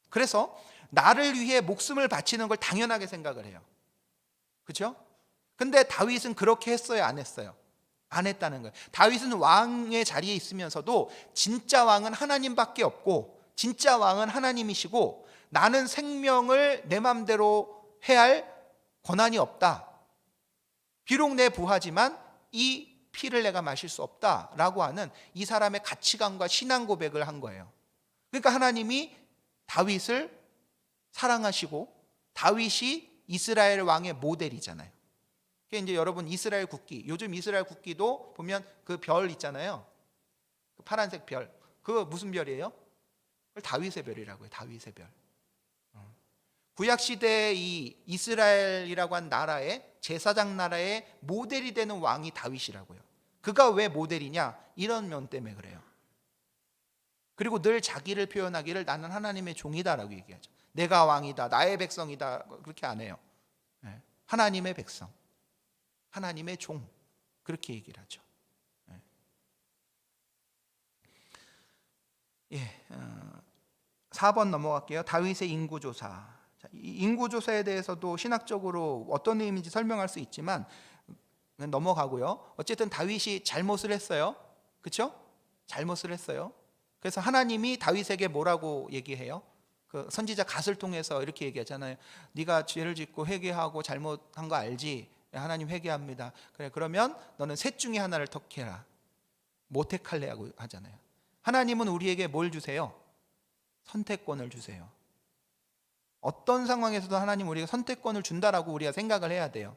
S2: 그래서 나를 위해 목숨을 바치는 걸 당연하게 생각을 해요. 그렇죠? 근데 다윗은 그렇게 했어요, 안 했어요? 안 했다는 거예요. 다윗은 왕의 자리에 있으면서도 진짜 왕은 하나님밖에 없고 진짜 왕은 하나님이시고 나는 생명을 내 맘대로 해야 할 권한이 없다. 비록 내 부하지만 이 피를 내가 마실 수 없다라고 하는 이 사람의 가치관과 신앙 고백을 한 거예요. 그러니까 하나님이 다윗을 사랑하시고 다윗이 이스라엘 왕의 모델이잖아요. 이제 여러분 이스라엘 국기, 요즘 이스라엘 국기도 보면 그 별 있잖아요. 그 파란색 별, 그거 무슨 별이에요? 그걸 다윗의 별이라고 해요. 다윗의 별. 구약 시대의 이 이스라엘이라고 한 나라의 제사장 나라의 모델이 되는 왕이 다윗이라고요. 그가 왜 모델이냐? 이런 면 때문에 그래요. 그리고 늘 자기를 표현하기를 나는 하나님의 종이다라고 얘기하죠. 내가 왕이다, 나의 백성이다, 그렇게 안 해요. 하나님의 백성, 하나님의 종, 그렇게 얘기를 하죠. 4번 넘어갈게요. 다윗의 인구조사. 이 인구조사에 대해서도 신학적으로 어떤 의미인지 설명할 수 있지만 넘어가고요. 어쨌든 다윗이 잘못을 했어요. 그렇죠? 잘못을 했어요. 그래서 하나님이 다윗에게 뭐라고 얘기해요? 그 선지자 갓을 통해서 이렇게 얘기하잖아요. 네가 죄를 짓고 회개하고 잘못한 거 알지? 하나님 회개합니다. 그래, 그러면 너는 셋 중에 하나를 택해라. 뭐 택할래? 하고 하잖아요. 하나님은 우리에게 뭘 주세요? 선택권을 주세요. 어떤 상황에서도 하나님 우리가 선택권을 준다라고 우리가 생각을 해야 돼요.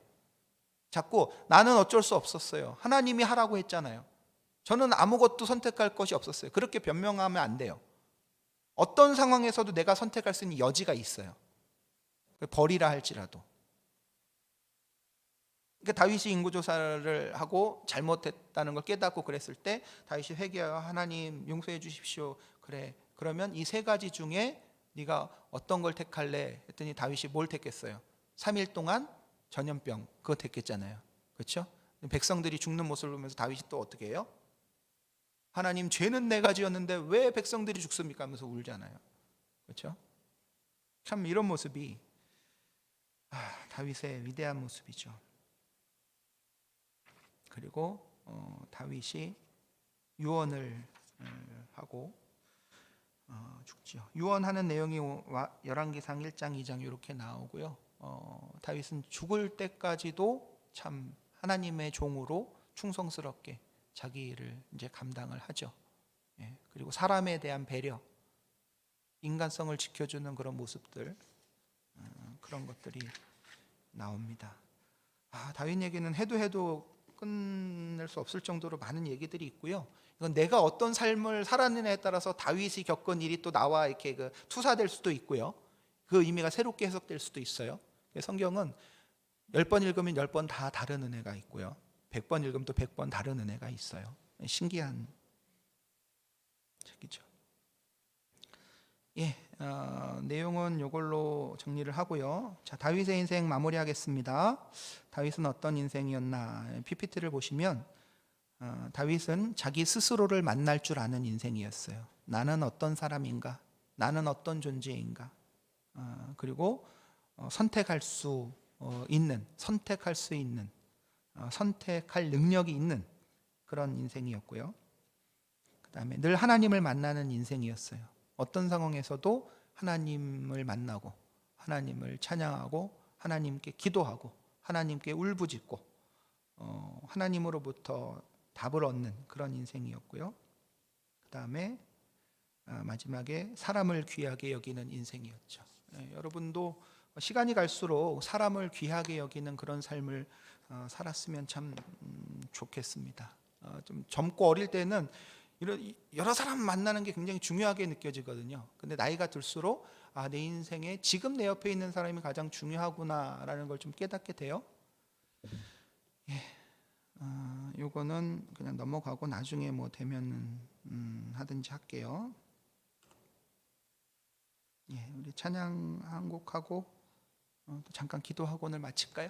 S2: 자꾸 나는 어쩔 수 없었어요. 하나님이 하라고 했잖아요. 저는 아무것도 선택할 것이 없었어요. 그렇게 변명하면 안 돼요. 어떤 상황에서도 내가 선택할 수 있는 여지가 있어요. 벌이라 할지라도. 그러니까 다윗이 인구조사를 하고 잘못했다는 걸 깨닫고 그랬을 때 다윗이 회개하여 하나님 용서해 주십시오. 그래, 그러면 이 세 가지 중에 네가 어떤 걸 택할래? 했더니 다윗이 뭘 택했어요? 3일 동안 전염병, 그거 택했잖아요. 그렇죠? 백성들이 죽는 모습을 보면서 다윗이 또 어떻게 해요? 하나님, 죄는 내가 지었는데 왜 백성들이 죽습니까? 하면서 울잖아요. 그렇죠? 참 이런 모습이 다윗의 위대한 모습이죠. 그리고 다윗이 유언을 하고 죽죠. 유언하는 내용이 열왕기상 1장 2장 이렇게 나오고요. 다윗은 죽을 때까지도 참 하나님의 종으로 충성스럽게 자기를 이제 감당을 하죠. 그리고 사람에 대한 배려, 인간성을 지켜주는 그런 모습들, 그런 것들이 나옵니다. 다윗 얘기는 해도 끝낼 수 없을 정도로 많은 얘기들이 있고요. 이건 내가 어떤 삶을 살았느냐에 따라서 다윗이 겪은 일이 또 나와 이렇게 투사될 수도 있고요. 그 의미가 새롭게 해석될 수도 있어요. 성경은 10번 읽으면 10번 다 다른 은혜가 있고요. 100번 읽으면 또 100번 다른 은혜가 있어요. 신기한 책이죠. 내용은 이걸로 정리를 하고요. 자, 다윗의 인생 마무리하겠습니다. 다윗은 어떤 인생이었나? PPT를 보시면 다윗은 자기 스스로를 만날 줄 아는 인생이었어요. 나는 어떤 사람인가? 나는 어떤 존재인가? 그리고 선택할 수 있는, 선택할 능력이 있는 그런 인생이었고요. 그 다음에 늘 하나님을 만나는 인생이었어요. 어떤 상황에서도 하나님을 만나고 하나님을 찬양하고 하나님께 기도하고 하나님께 울부짖고 하나님으로부터 답을 얻는 그런 인생이었고요. 그 다음에 마지막에 사람을 귀하게 여기는 인생이었죠. 여러분도 시간이 갈수록 사람을 귀하게 여기는 그런 삶을 살았으면 참 좋겠습니다. 좀 젊고 어릴 때는 여러 사람 만나는 게 굉장히 중요하게 느껴지거든요. 근데 나이가 들수록 내 인생에 지금 내 옆에 있는 사람이 가장 중요하구나라는 걸 좀 깨닫게 돼요. 요거는 그냥 넘어가고 나중에 뭐 되면은 하든지 할게요. 우리 찬양 한 곡 하고 또 잠깐 기도하고 오늘 마칠까요?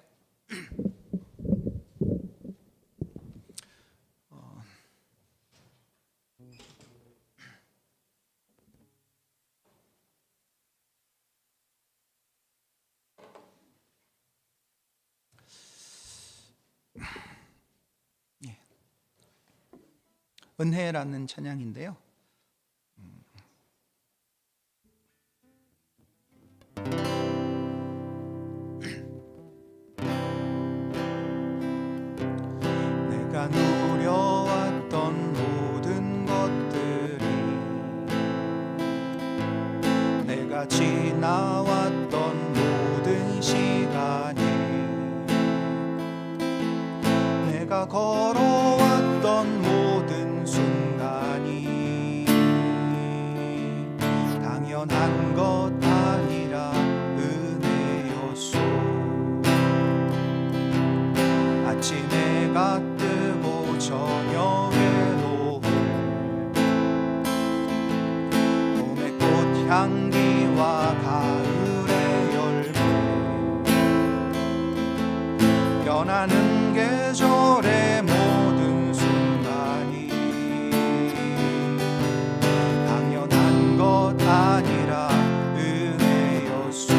S2: 은혜라는 찬양인데요. 내가 누려왔던 모든 것들이 내가 지나왔던 모든 시간이 내가 걸어왔던 모든 순간이 당연한 것 아니라 은혜였소. 아침에 해가 뜨고 저녁에도 봄의 꽃향기와 가을의 열매 변하는 계절의 모든 순간이 당연한 것 아니라 은혜였소.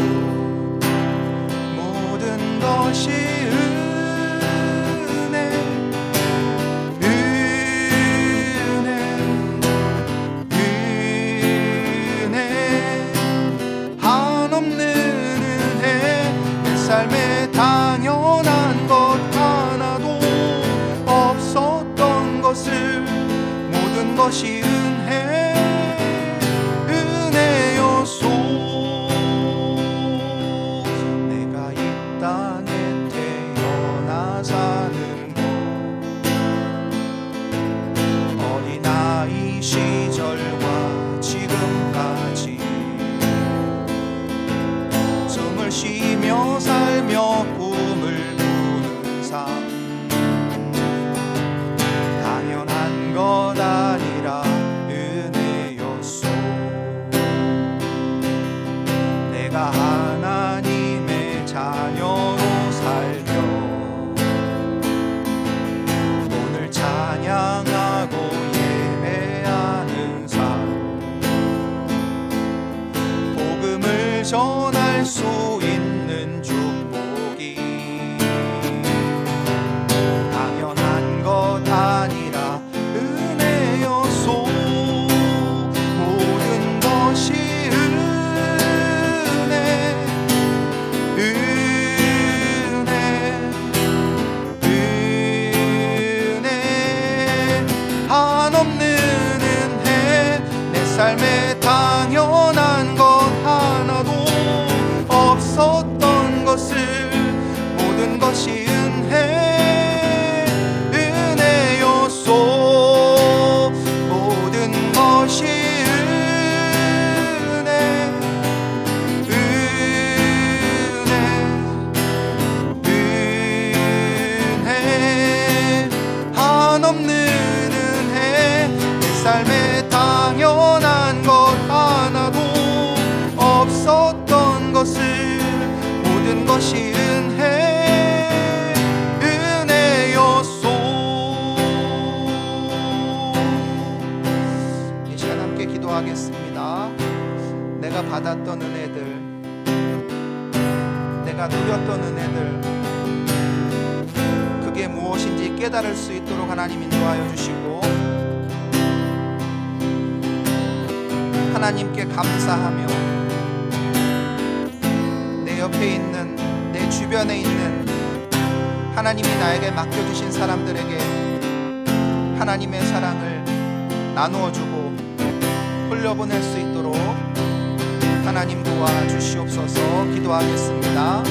S2: 모든 것이 삶에 당연한 것 하나도 없었던 것을 모든 것이 은혜였소. 내가 이 땅에 태어나 사는 것 어린아이 시절과 지금까지 숨을 쉬며 살며 꿈을 꾸는 삶 당연한 것 아니라 은혜였소. 내가 하나님의 자녀로 살며 오늘 찬양하고 예배하는 삶 복음을 전할 수 있는 축복이 당연한 것 아니라 은혜였소. 모든 것이 은혜 한없는 은혜. 내 삶에 당연한 것 하나도 없었던 것을 모든 것이 은혜였소. 모든 것이 은혜 한없는 은혜. 내 삶에 당연한 것 하나도 없었던 것을 모든 것이 은혜였소. 이 시간 함께 기도하겠습니다. 내가 받았던 은혜들, 내가 누렸던 은혜들, 그게 무엇인지 깨달을 수 있도록 하나님 인도하여 주시고 하나님께 감사하며 내 옆에 있는, 내 주변에 있는 하나님이 나에게 맡겨주신 사람들에게 하나님의 사랑을 나누어주고 흘려보낼 수 있도록 하나님 도와주시옵소서. 기도하겠습니다.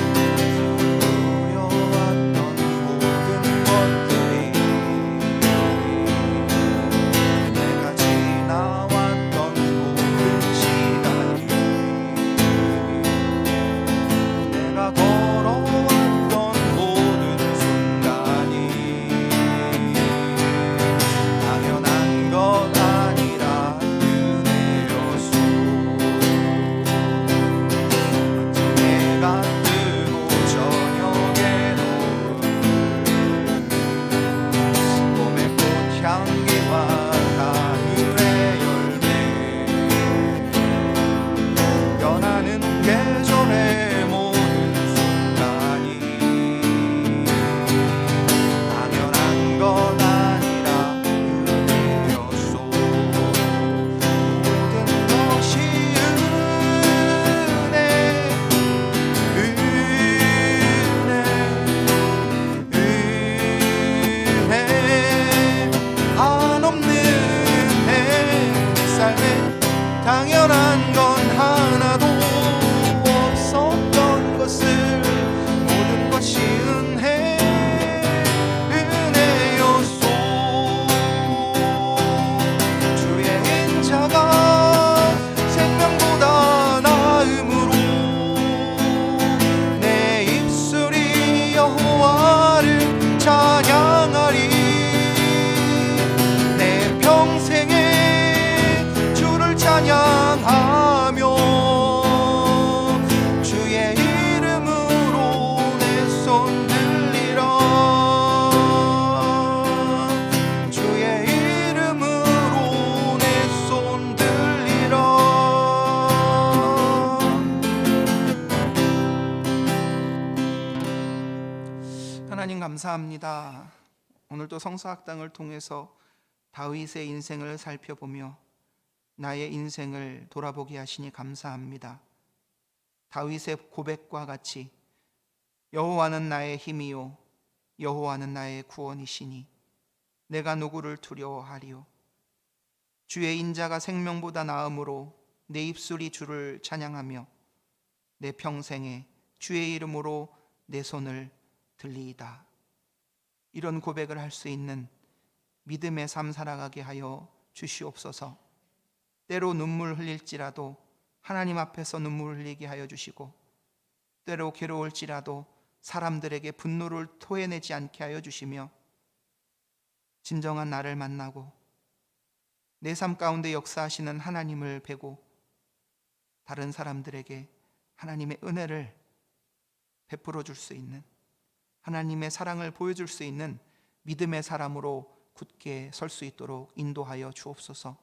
S2: 두려웠던 모든 것들이, 내가 지나왔던 모든 시간이, 내가 걸어왔던 모든 순간이 당연한 것 아니라 은혜였소. 내가 뜨고 저녁에 노을, 봄의 꽃향기와 가을의 열매, 변하는 계절의 모든 순간이 당연한 것 아니라 은혜였소. 모든 것이 은혜 한없는 내 삶에 당연한 건 하나도 없었던 것을, 모든 것이 은혜였소. 주의 인자가 생명보다 나음으로 내 입술이 여호와를 찬양하리. 내 평생에 주를 찬양하며 주의 이름으로 내 손 들리라. 주의 이름으로 내 손 들리라. 하나님 감사합니다. 오늘도 성서학당을 통해서 다윗의 인생을 살펴보며 나의 인생을 돌아보게 하시니 감사합니다. 다윗의 고백과 같이 여호와는 나의 힘이요 여호와는 나의 구원이시니 내가 누구를 두려워하리요. 주의 인자가 생명보다 나음으로 내 입술이 주를 찬양하며 내 평생에 주의 이름으로 내 손을 들리이다. 이런 고백을 할 수 있는 믿음의 삶 살아가게 하여 주시옵소서. 때로 눈물 흘릴지라도 하나님 앞에서 눈물 흘리게 하여 주시고, 때로 괴로울지라도 사람들에게 분노를 토해내지 않게 하여 주시며, 진정한 나를 만나고 내 삶 가운데 역사하시는 하나님을 뵈고 다른 사람들에게 하나님의 은혜를 베풀어 줄 수 있는, 하나님의 사랑을 보여줄 수 있는 믿음의 사람으로 굳게 설 수 있도록 인도하여 주옵소서.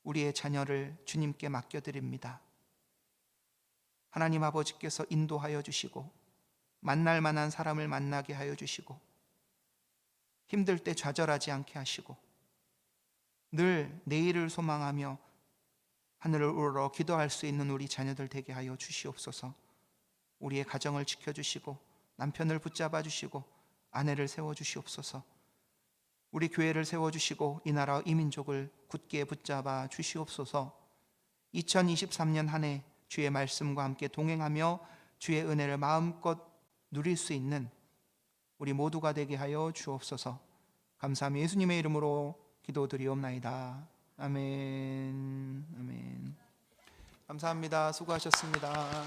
S2: 우리의 자녀를 주님께 맡겨드립니다. 하나님 아버지께서 인도하여 주시고 만날 만한 사람을 만나게 하여 주시고 힘들 때 좌절하지 않게 하시고 늘 내일을 소망하며 하늘을 우러러 기도할 수 있는 우리 자녀들 되게 하여 주시옵소서. 우리의 가정을 지켜주시고 남편을 붙잡아 주시고 아내를 세워주시옵소서. 우리 교회를 세워주시고 이 나라 이 민족을 굳게 붙잡아 주시옵소서. 2023년 한 해 주의 말씀과 함께 동행하며 주의 은혜를 마음껏 누릴 수 있는 우리 모두가 되게 하여 주옵소서. 감사하며 예수님의 이름으로 기도드리옵나이다. 아멘. 아멘. 감사합니다. 수고하셨습니다.